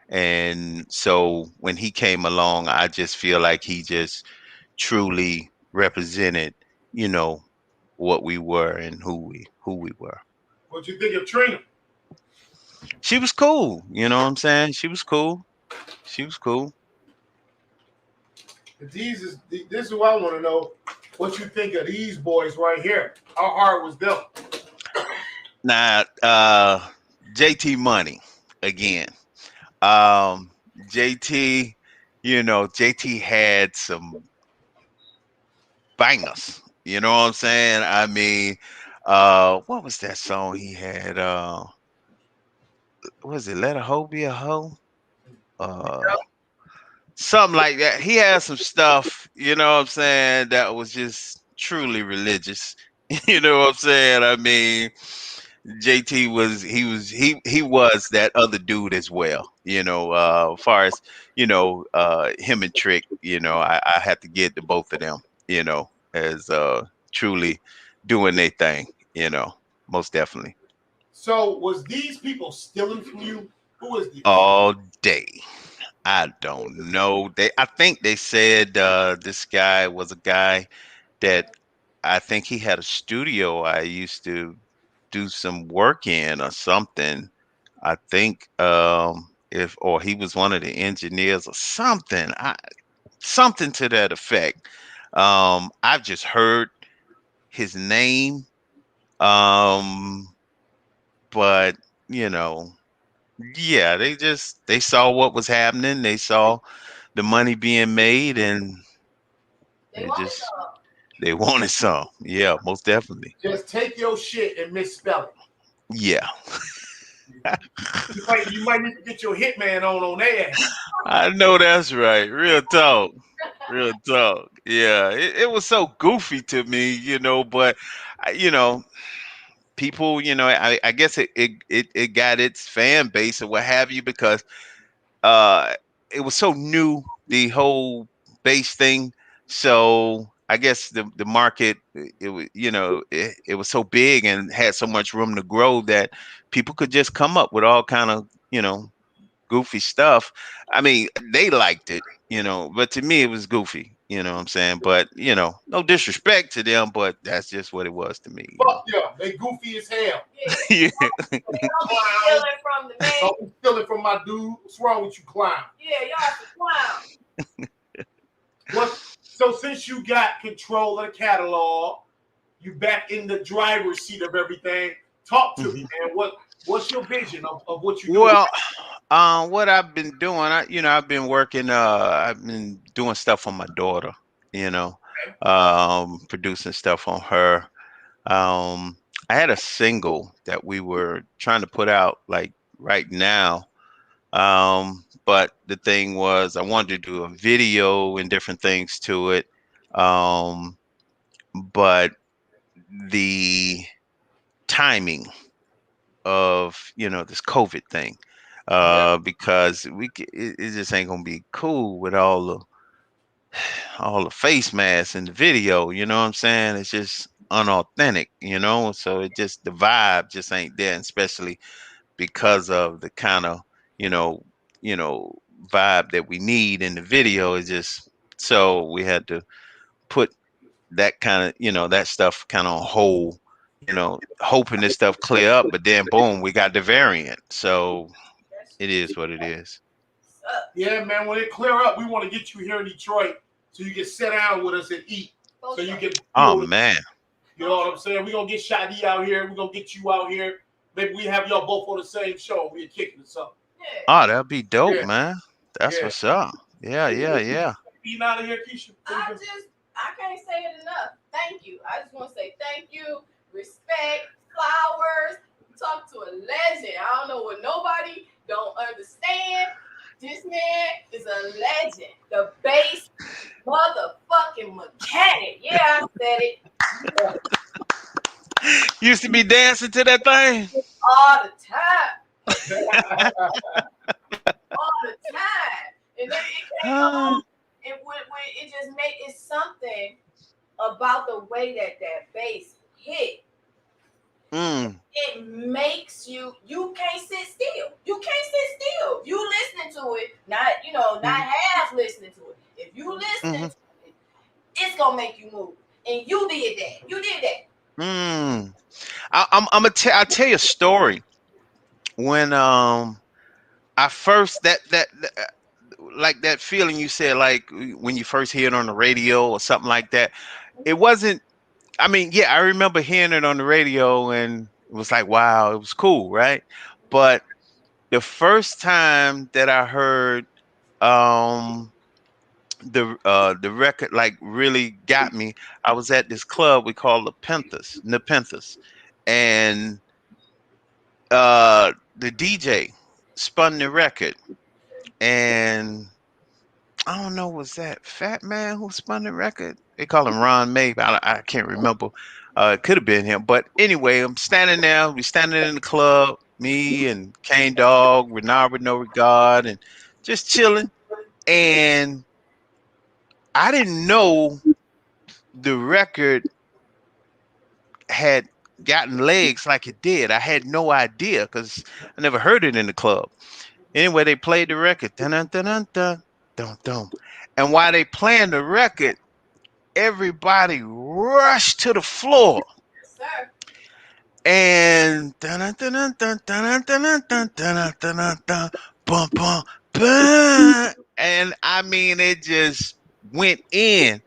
And so when he came along, I just feel like he just truly represented, you know, what we were and who we were. What you think of Trina? She was cool, you know what I'm saying? She was cool. She was cool. This is what I want to know. What you think of these boys right here? How hard was them? Now, JT Money again. Um, JT, JT had some bangers. You know what I'm saying? I mean, what was that song he had? What was it Let a Hoe Be a Hoe? Uh, Something like that. He had some stuff, you know what I'm saying, that was just truly religious. You know what I'm saying? I mean, JT was that other dude as well. As far as, him and Trick, I had to get to both of them, as truly doing their thing, most definitely. So was these people stealing from you? Who is this? All day. I don't know. I think they said this guy was a guy that I think he had a studio I used to do some work in or something. I think if or he was one of the engineers or something. Something to that effect. I've just heard his name. Um, but you know, yeah, they saw what was happening. They saw the money being made, and They they wanted just some. they wanted some. Yeah, most definitely. Just take your shit and misspell it. Yeah, You might need to get your hitman on their ass. I know that's right. Real talk. Real talk. Yeah, it was so goofy to me, but I- you know, people, I guess it got its fan base or what have you because uh it was so new, the whole base thing. So I guess the market, it was, it was so big and had so much room to grow that people could just come up with all kind of, goofy stuff. I mean, they liked it, but to me it was goofy, you know what I'm saying? But, no disrespect to them, but that's just what it was to me. Fuck yeah, they goofy as hell. Yeah. Yeah. They don't be Clown. stealing from the man. Don't be stealing from my dude. What's wrong with you, clown? Yeah, y'all some clowns. What? So since you got control of the catalog, you back in the driver's seat of everything. Talk to me, Mhm. man. What's your vision of what you do? Well, what I've been doing, I've been working, I've been doing stuff on my daughter, you know, producing stuff on her. Um, I had a single that we were trying to put out like right now. But the thing was, I wanted to do a video and different things to it. Um, but the timing of, this COVID thing, because it just ain't gonna be cool with all the face masks in the video. You know what I'm saying? It's just unauthentic. So it just the vibe just ain't there, and especially because of the kind of you know you know vibe that we need in the video. Is just so we had to put that kind of that stuff kind of on hold, hoping this stuff clear up, but then boom, we got the variant. So That's it is what it is. Yeah, man. When it clear up, we want to get you here in Detroit so you can sit down with us and eat. So you can Oh feel the. man. You know what I'm saying? We're gonna get Shadi out here. We're gonna get you out here. Maybe we have y'all both on the same show. We're kicking or something. Yeah. Oh, that'd be dope, Yeah, man. That's yeah. what's up. Yeah, yeah, yeah. Eating out of here, Keisha. I can't say it enough. Thank you. I just want to say thank you, respect, flowers. Talk to a legend. I don't know what nobody don't understand. This man is a legend. The bass motherfucking mechanic. Yeah, I said it Used to be dancing to that thing. all the time. All the time. And then it came Ah, on, and when it just made it something about the way that bass hit. mm, It makes you can't sit still. You can't sit still. You listening to it, not mm, half listening to it. If you listening mm, to it, it's gonna make you move. And you did that. You did that. mm. I'll tell you a story. When I first like that feeling you said, like when you first hear it on the radio or something like that. It wasn't. I mean, yeah, I remember hearing it on the radio and it was like, wow, it was cool, right? But the first time that I heard um the record like really got me, I was at this club we call the Penthas, and the DJ spun the record, and I don't know, was that Fat Man who spun the record? They call him Ron May, but I can't remember. It could have been him. But anyway, I'm standing there. We standing in the club, me and Kane Dog, Renard with No Regard, and just chilling. And I didn't know the record had gotten legs like it did. I had no idea because I never heard it in the club. Anyway, they played the record. Dun dun dun dun dun dun dun. And while they playing the record, everybody rushed to the floor Yes, sir. and dun dun dun dun dun dun dun dun dun dun dun dun bum bum bum. And I mean, it just went in,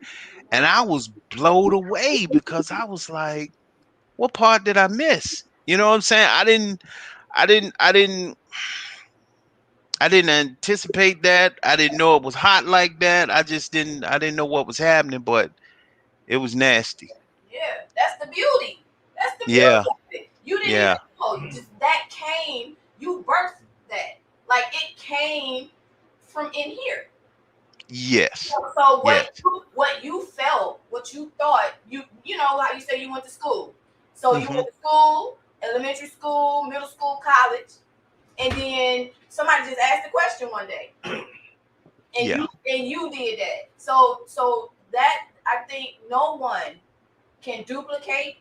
and I was blown away because I was like, "What part did I miss?" You know what I'm saying? I didn't, I didn't, I didn't anticipate that. I didn't know it was hot like that. I didn't know what was happening, but it was nasty. Yeah, that's the beauty. That's the beauty Yeah, of it. You didn't even yeah, know. You just that came. You birthed that. Like it came from in here. yes, So yes. what you felt, what you thought, you know how you say you went to school. So you Hmm. went to school, elementary school, middle school, college, and then somebody just asked the question one day, and Yeah, you did that. So that I think no one can duplicate.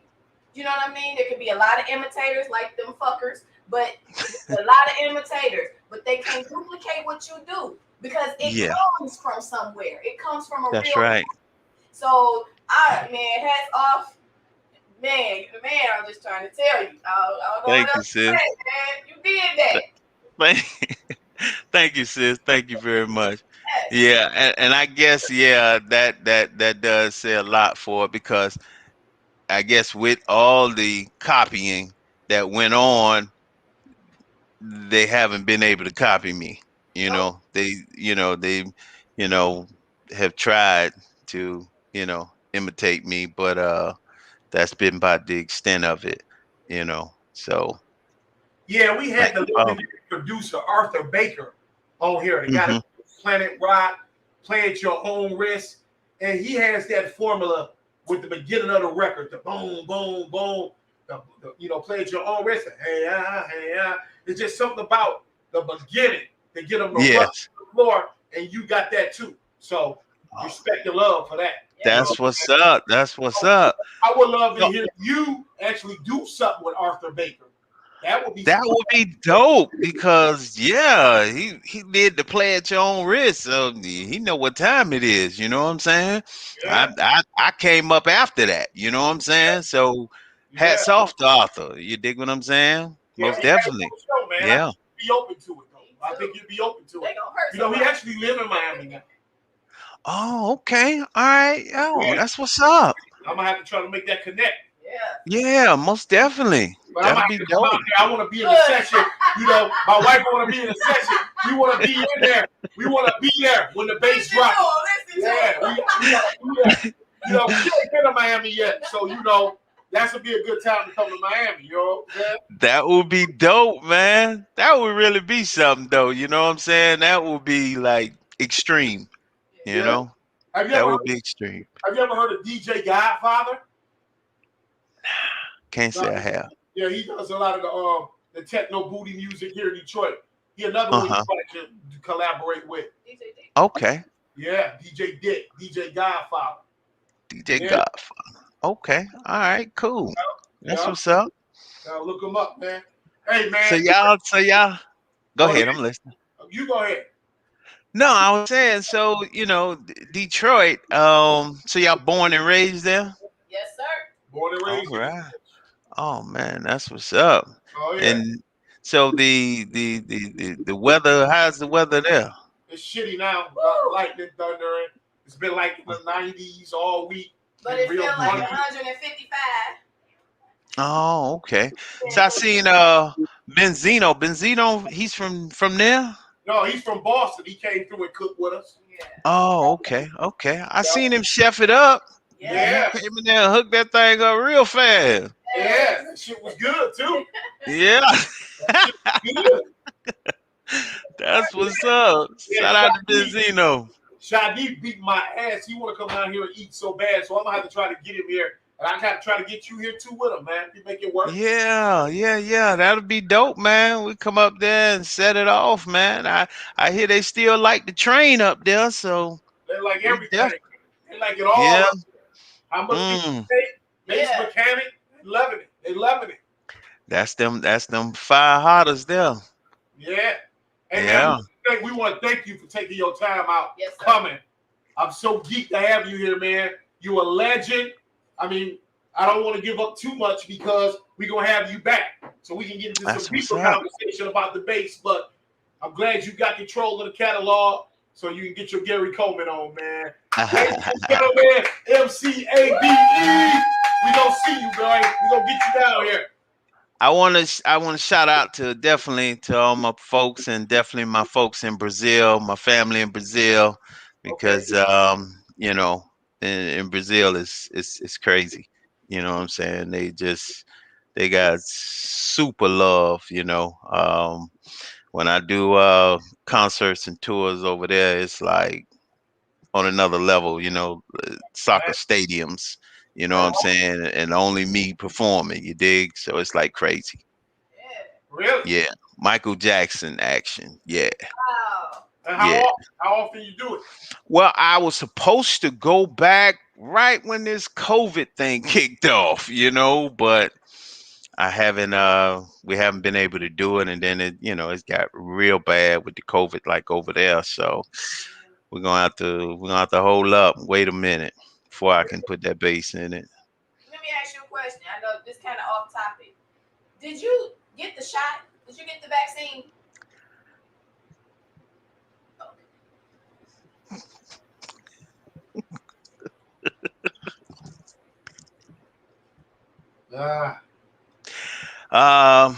You know what I mean? There could be a lot of imitators like them fuckers, but a lot of imitators, but they can't duplicate what you do because it yeah. comes from somewhere. It comes from a That's real. right. So man, hats off, man. You the man. I'm just trying to tell you. I don't know what Thank you, else to say, sis. man. You did that. Thank, thank you, sis. Thank you very much. Yes. Yeah, and I guess yeah, that does say a lot for it because I guess with all the copying that went on, they haven't been able to copy me. You Nope. know, they, you know, have tried to, imitate me, but that's been about the extent of it, So Yeah, we like, had the legendary producer Arthur Baker on here. The guy hmm that Planet Rock, Play at Your Own Risk, and he has that formula with the beginning of the record, the boom, boom, boom, Play at Your Own Risk. Hey, hey, It's just something about the beginning to get them to run to yes, the floor, and you got that too. So respect and love for that. You know, that's what's up. That's what's up. I would love to So, hear you actually do something with Arthur Baker. That would be that some. would be dope because yeah, he did the play at your own risk, so he know what time it is. You know what I'm saying? Yeah, I came up after that. You know what I'm saying? So yeah. hats off to Arthur. You dig what I'm saying? Yeah, Most we had him definitely. on the show, man. I Yeah. think you'd be open to it, though. I think you'd be open to They it. gonna hurt He somebody. actually live in Miami now. Oh, okay. All right. Oh, Yeah, that's what's up. I'm gonna have to try to make that connect. Yeah. Yeah, most definitely. But I'm gonna That'll have be to come out dope. there. I want to be in the session. My wife want to be in the session. We want to be in there. We want to be there when the bass drops. Listen to Yeah, him. we gotta be there. We can't get to Miami yet, so That would be a good time to come to Miami, you know what I'm saying? That would be dope, man. That would really be something, though. You know what I'm saying? That would be like extreme. You Yeah. know, Have you that ever would heard, be extreme. have you ever heard of DJ Godfather? Can't No. say I have. Yeah, he does a lot of the techno booty music here in Detroit. He another Uh one you huh. probably should collaborate with. Okay. Yeah, DJ Dick, DJ Godfather. DJ Yeah, Godfather. Okay. All right. Cool. That's yeah. what's up. Look him up, man. Hey, So man, y'all. Go go ahead. ahead. I'm listening. You go ahead. No, I was saying. So Detroit. So y'all born and raised there. Yes, sir. Born and All raised in. right. Oh man, that's what's up. Oh yeah, And so the weather. How's the weather there? it's shitty now. Lightning, thunder. It's been like in the 90s all week. But Been it real feels like funky. 155. Oh, okay. So I seen Benzino. Benzino, he's from there. No, he's from Boston. He came through and cooked with us. Yeah. Oh, okay, okay. I seen him chef it up. Yeah, He came in there and hooked that thing up real fast. yeah, that shit was good too. Yeah, That shit was good. that's what's up. Yeah, Shout out to Benzino. Shadi beat my ass. He want to come down here and eat so bad, so I'm gonna have to try to get him here, and I got to try to get you here too with him, man. You make it work. Yeah. That'll be dope, man. We come up there and set it off, man. I hear they still like the train up there, so They like we everything. They like it all. yeah. Up. How much people Mm. pay? Base Yeah. mechanic, loving it. They loving it. That's them fire hotters there. Yeah. And Yeah. we want to thank you for taking your time out Yes, sir. coming. I'm so geeked to have you here, man. You a legend. I mean, I don't want to give up too much because we're going to have you back so we can get into That's some what's deeper up. conversation about the bass. But I'm glad you got control of the catalog so you can get your Gary Coleman on, man. Ladies and gentlemen, MCABE. We gonna see you, boy. We gonna get you down here. I want to shout out to definitely to all my folks and definitely my folks in Brazil, my family in Brazil, because in Brazil it's crazy. You know what I'm saying? They got super love. When I do concerts and tours over there, it's like on another level. Soccer stadiums. You know what I'm saying? And only me performing, you dig? So it's like crazy. Yeah. Really? Yeah. Michael Jackson action. Yeah. Wow. And Yeah. how often you do it? Well, I was supposed to go back right when this COVID thing kicked off, but we haven't been able to do it, and then it's got real bad with the COVID like over there. So we're gonna have to hold up, wait a minute before I can put that bass in it. Let me ask you a question. I know this kind of off topic. Did you get the shot? Did you get the vaccine? Um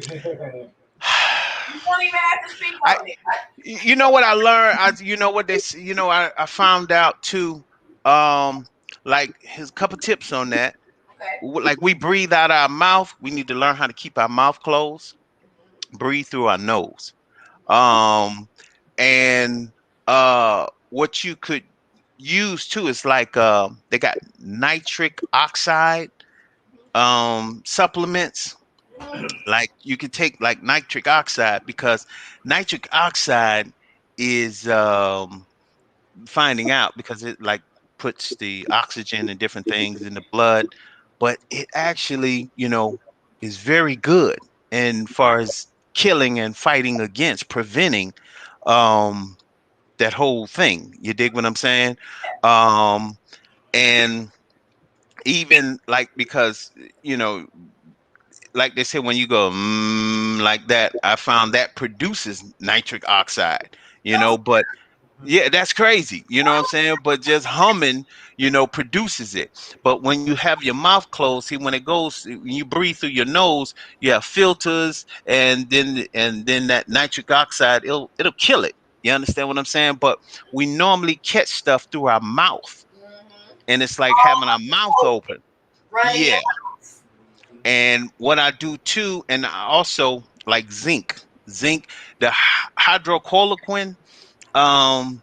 You don't even have to speak on it. you know what I learned? I found out too. Like his couple tips on that. Okay. Like we breathe out our mouth, we need to learn how to keep our mouth closed. Breathe through our nose. And what you could use too is like they got nitric oxide supplements. Like you can take like nitric oxide because nitric oxide is finding out because it like puts the oxygen and different things in the blood, but it actually is very good and far as killing and fighting against preventing um that whole thing. You dig what I'm saying? And even like because you know like they say, when you go like that, I found that produces nitric oxide, but yeah, that's crazy. You know what I'm saying? But just humming, produces it. But when you have your mouth closed, see, when you breathe through your nose, you have filters, and then that nitric oxide, it'll kill it. You understand what I'm saying? But we normally catch stuff through our mouth, and it's like having our mouth open. Running Yeah. your And what I do too, and I also like zinc, the hydrochloroquine. Um,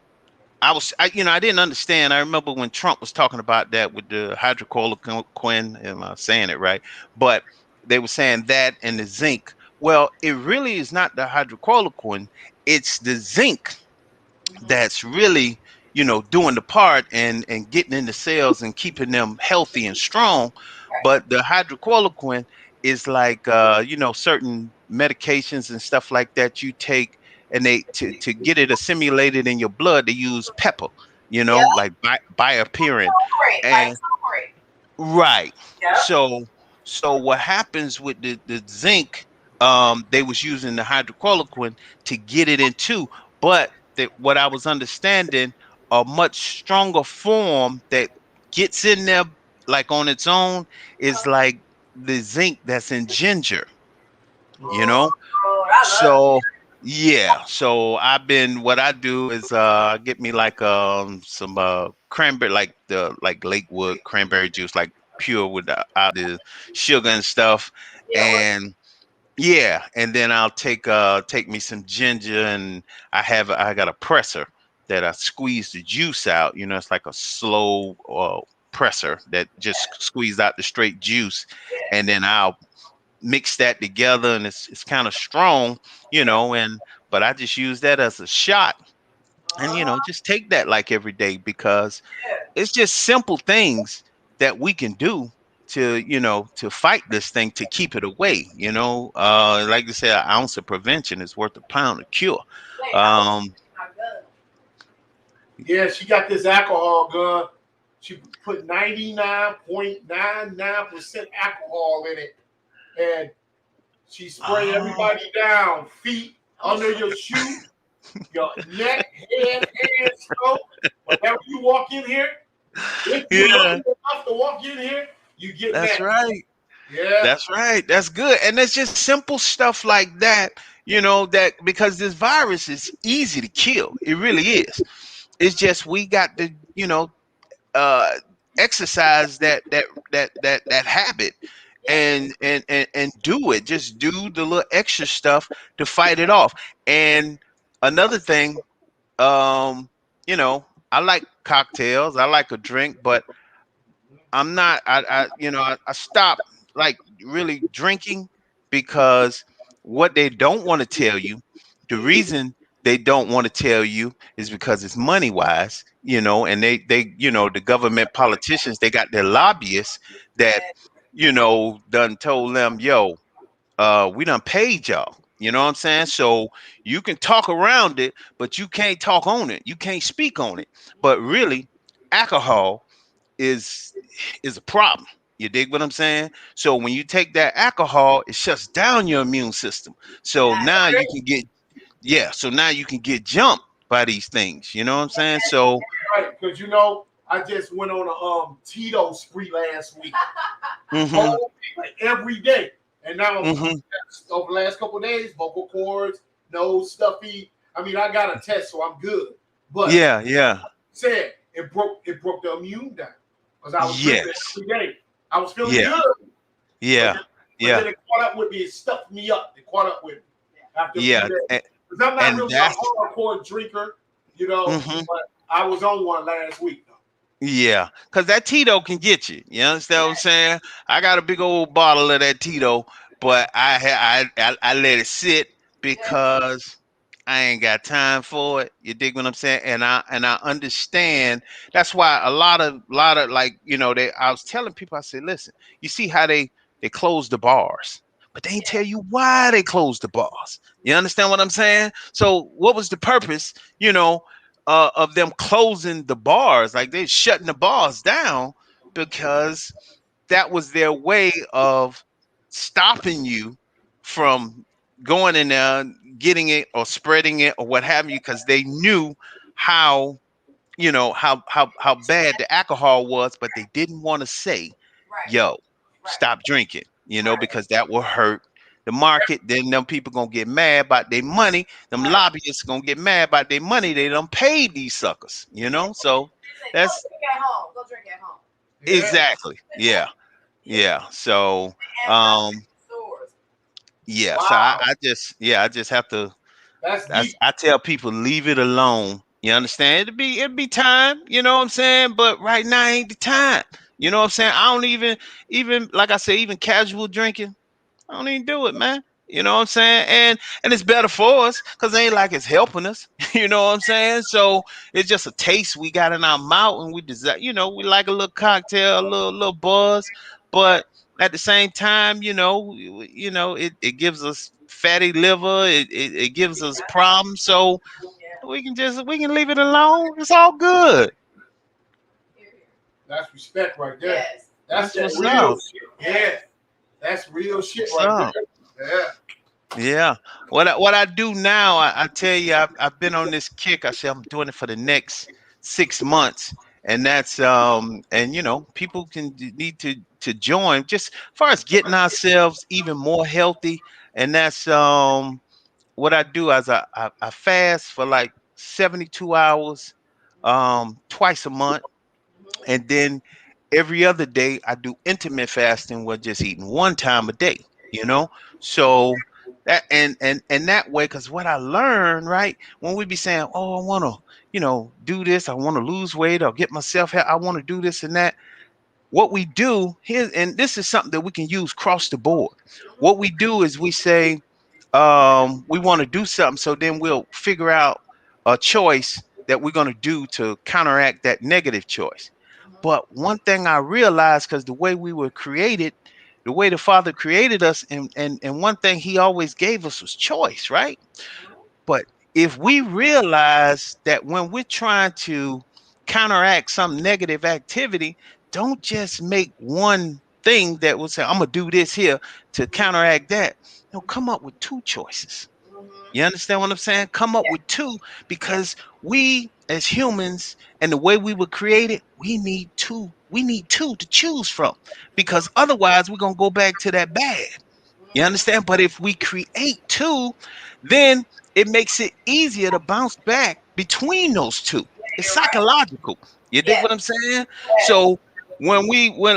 I didn't understand. I remember when Trump was talking about that with the hydrochloroquine. Am I saying it right? But they were saying that and the zinc. Well, it really is not the hydrochloroquine. It's the zinc that's really, doing the part and getting in the cells and keeping them healthy and strong. But the hydrochloroquine is like, certain medications and stuff like that you take, and they to get it assimilated in your blood, they use pepper, Yep. like biopirin. Turmeric, like And turmeric. right. Yep. So what happens with the zinc, they was using the hydrochloroquine to get it into, but what I was understanding, a much stronger form that gets in there like on its own is like the zinc that's in ginger, you know? Oh, I love So yeah, so what I do is get me like some cranberry, like the like Lakewood cranberry juice, like pure without the sugar and stuff. it. Yeah, well, And yeah, and then I'll take me some ginger, and I got a presser that I squeeze the juice out. It's like a slow presser that just squeeze out the straight juice, and then I'll mix that together, and it's kind of strong, and but I just use that as a shot, and just take that like every day, because it's just simple things that we can do to fight this thing, to keep it away. Like I said, an ounce of prevention is worth a pound of cure. wait, um I'm good. Yeah, she got this alcohol gun. She put 99.99% alcohol in it, and she spray oh, everybody down, feet, under your shoe, your neck, head, hands, toe. Whenever you walk in here, if you're yeah, lucky enough to walk in here, you get that's that. right. Yeah. That's right. That's good. And it's just simple stuff like that, that because this virus is easy to kill. It really is. It's just we got to, uh exercise that habit, and do it. Just do the little extra stuff to fight it off. And another thing, I like cocktails. I like a drink, but I'm not. I stopped like really drinking, because what they don't want to tell you, the reason they don't want to tell you is because it's money wise, and the government politicians, they got their lobbyists that, done told them, yo, we done paid y'all. You know what I'm saying? So you can talk around it, but you can't talk on it. You can't speak on it. But really, alcohol is is a problem. You dig what I'm saying? So when you take that alcohol, it shuts down your immune system. So I now you agree. can get so now you can get jumped by these things. You know what I'm saying? So Right, because I just went on a Tito spree last week. mhm, Whole like every day. And now mhm. over the last couple of days, vocal cords, nose stuffy. I mean, I got a test, so I'm good. But Yeah, yeah. said it broke the immune down because I was drinking it Yes. every day. I was feeling Yeah. good, but Yeah. then, but Yeah. then it caught up with me. It stuffed me up. It caught up with me after a few Yeah. days And, because I'm not and really a that's hardcore drinker, mhm. But I was on one last week. Yeah, because that Tito can get you. You understand what I'm saying? I got a big old bottle of that Tito, but I let it sit because I ain't got time for it. You dig what I'm saying? And I understand. That's why a lot of like, I was telling people, I said, listen, you see how they close the bars, but they ain't tell you why they closed the bars. You understand what I'm saying? So what was the purpose? Of them closing the bars, like they shutting the bars down, because that was their way of stopping you from going in there, getting it or spreading it or what have you, because they knew how how bad the alcohol was, but they didn't want to say, Right, yo, right, stop drinking, right, because that will hurt the market. Then them people gonna get mad about their money. Them right. lobbyists gonna get mad about their money. They done paid these suckers. So They say, go that's drink at home. Go drink at home. Yeah. exactly, yeah. Yeah. So And um stores. yeah. So Wow. I just have to. That's deep. I tell people leave it alone. You understand? It'd be time. You know what I'm saying? But right now ain't the time. You know what I'm saying? I don't even like I say even casual drinking. I don't even do it, man. You know what I'm saying? And it's better for us because it ain't like it's helping us. You know what I'm saying? So it's just a taste we got in our mouth, and we desire. You know, we like a little cocktail, a little buzz, but at the same time, it gives us fatty liver. It gives us problems. So Yeah. we can leave it alone. It's all good. Here, here. That's respect right there. Yes. That's That's that what's real up. shit. Yeah. That's real shit What's right up? there. Yeah. Yeah. What I do now, I tell you, I've been on this kick. I say I'm doing it for the next 6 months, and that's and people need to join just far as getting ourselves even more healthy, and that's what I do is I fast for like 72 hours, twice a month, Mhm. and then every other day I do intermittent fasting, where just eating one time a day, you know. So that and that way, because what I learned, right, when we be saying, oh, I want to, do this, I want to lose weight or get myself here, I want to do this and that. What we do here, and this is something that we can use across the board. What we do is we say, we want to do something, so then we'll figure out a choice that we're going to do to counteract that negative choice. But one thing I realized, because the way we were created, the way the Father created us, and one thing He always gave us was choice, right? But if we realize that when we're trying to counteract some negative activity, don't just make one thing that will say, I'm gonna do this here to counteract that. No, come up with two choices. Mhm. You understand what I'm saying? Come up Yeah. with two, because we as humans and the way we were created, we need two. We need two to choose from, because otherwise we're gonna go back to that bad. You Mhm. understand? But if we create two, then it makes it easier to bounce back between those two. It's You're right. psychological. You dig Yes. what I'm saying? Yes. So when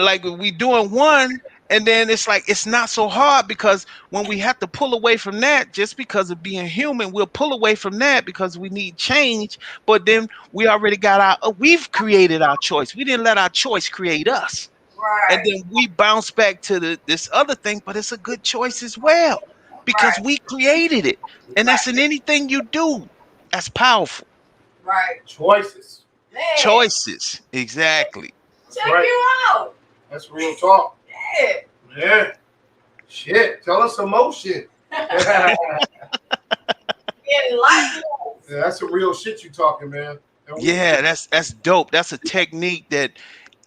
like we doing one, and then it's like it's not so hard, because when we have to pull away from that, just because of being human, we'll pull away from that because we need change. But then we already got we've created our choice. We didn't let our choice create us, and Right. then we bounce back to this other thing, but it's a good choice as well because Right. we created it. And Right. that's in anything you do. That's powerful. Right. Choices. Man, Choices. Exactly. That's check right. you out. That's real talk. Yeah. Yeah. Shit. Tell us some more shit. Yeah, Enlighten us. that's some real shit you talking, man. And we Yeah, that's dope. That's a technique that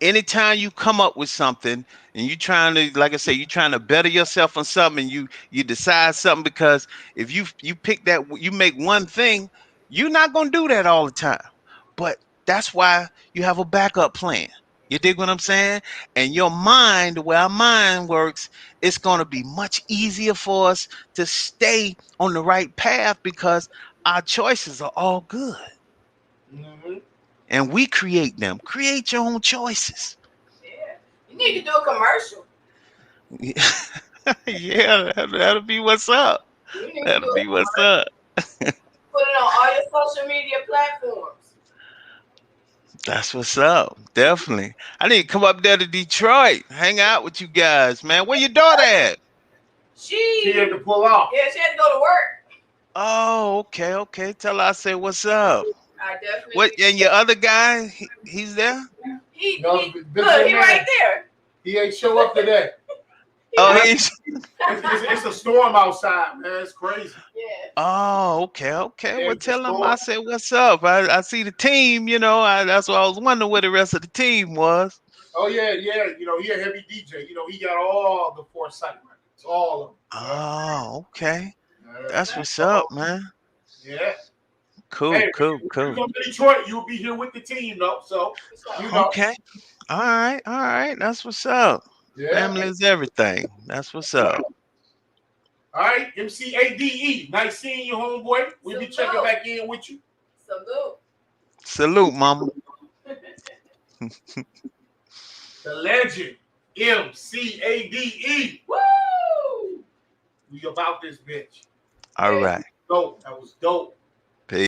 anytime you come up with something and you trying to, like I say, you trying to better yourself on something, and you decide something, because if you pick that, you make one thing, you're not gonna do that all the time. But that's why you have a backup plan. You dig what I'm saying? And your mind, the way our mind works, it's gonna be much easier for us to stay on the right path, because our choices are all good Mhm. and we create them. Create your own choices. Yeah. You need to do a commercial. Yeah, that'll be what's up. You need to do That'll a be what's commercial. up. Put it on all your social media platforms. That's what's up. Definitely. I need to come up there to Detroit, hang out with you guys, man. Where your daughter at? She had She, to pull off. yeah, she had to go to work. Oh, okay, okay. Tell her I say what's up. I What, definitely. and your other guy, he's there? No, He busy look, he right man. there. He ain't show up today. He Oh, right. he's It's a storm outside, man. It's crazy. Yeah. Oh, okay, okay. Yeah, Well, it's a tell him I storm. said what's up. I see the team, that's why I was wondering where the rest of the team was. Oh yeah, yeah. He a heavy DJ. He got all the Foresight records, all of them. Oh, okay. That's Yeah. what's up, man. Yeah. Cool, Hey, cool, if you cool. come to Detroit, you'll be here with the team, though. So, you know, Okay. All right, all right. That's what's up. yeah. Family is everything. That's what's Right. up. All right, MCADE. Nice seeing you, homeboy. We'll be checking back in with you. Salute. Salute, mama. The legend, MCADE. Woo! We about this bitch. All right. Dope. That was dope. Peace.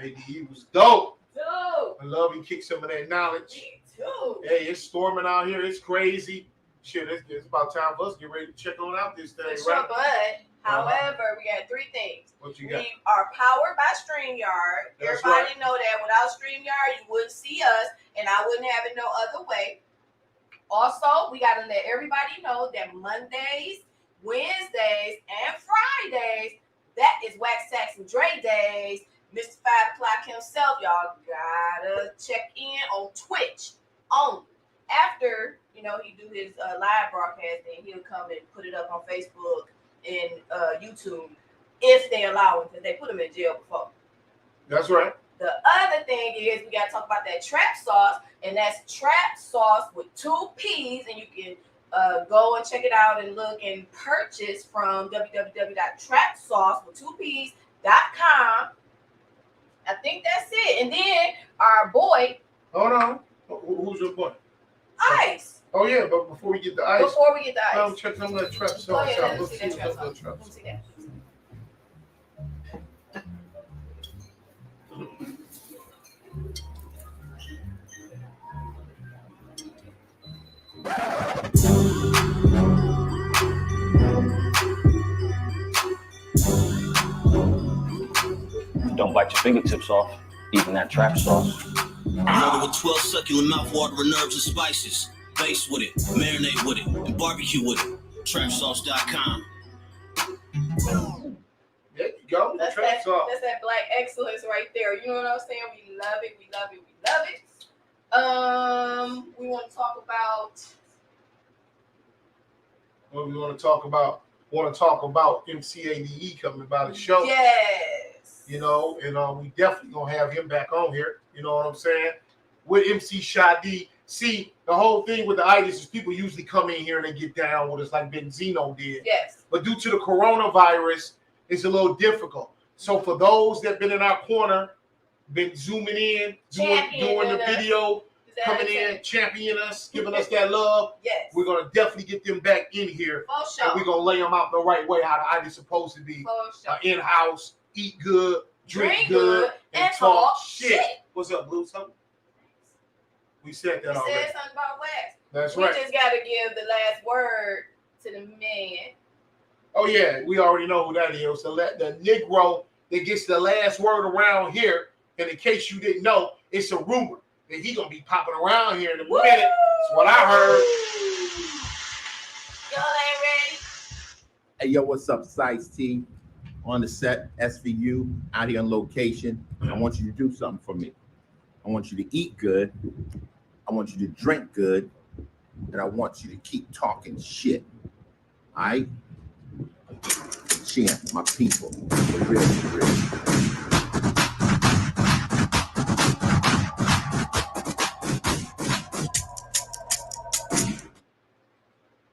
ADE was dope. Dude, I love he kicked some of that knowledge. me too. Hey, it's storming out here. It's crazy. Shit, it's about time for us to get ready to check on out this thing, For sure, right? but however, we got three things. What you got? We are powered by StreamYard. That's Everybody know that without StreamYard, you wouldn't see us, and I wouldn't have it no other way. Also, we got to let everybody know that Mondays, Wednesdays, and Fridays, that is Wax Sacks and Dre days. Mr. 5 o'clock himself, y'all gotta check in on Twitch only. After, you know, he do his live broadcasting, he'll come and put it up on Facebook and YouTube if they allow him, because they put him in jail before. That's right. The other thing is we got to talk about that trap sauce, and that's trap sauce with 2 P's, and you can go and check it out and look and purchase from www.trapsauce.com. I think that's it. And then our boy, Hold on. Who's your boy? Ice. Oh, yeah, but before we get the ice, Before we get the ice. check some of that trap Go sauce ahead, out. let me Let's see see that trap what sauce. that trap Let me sauce. see that. Don't bite your fingertips off, even that trap sauce. Loaded with 12 succulent mouth-watering herbs and spices. Baste with it, marinate with it, and barbecue with it. Trapsauce.com. There you go. That's Trap that, sauce. that's that black excellence right there. You know what I'm saying? We love it. We love it. We love it. We want to talk about. What we want to talk about? MCADE coming by the show. Yes. You know, and we definitely gonna have him back on here. You know what I'm saying? With MC Shadi. See, the whole thing with the itis is people usually come in here and they get down with us like Benzino did. Yes. But due to the coronavirus, it's a little difficult. So for those that been in our corner, been zooming in, doing the video, coming in, championing us, giving us that love, Yes. we're gonna definitely get them back in here. For And sure. we're gonna lay them out the right way, how the itis supposed to be. For sure. In-house, eat good, drink Drink good, good, and and talk talk shit. shit. What's up, Blue? Something? We said We that already. said something about wax. That's We right. just got to give the last word to the man. Oh yeah, we already know who that is. The Negro that gets the last word around here. And in case you didn't know, it's a rumor that he gonna be popping around here in a minute. That's what I heard. Y'all ain't ready? Hey, yo, what's up? Size T on the set, SVU, out here on location. I want you to do something for me. I want you to eat good. I want you to drink good. And I want you to keep talking shit. All right? Champ, my people. For real, for real.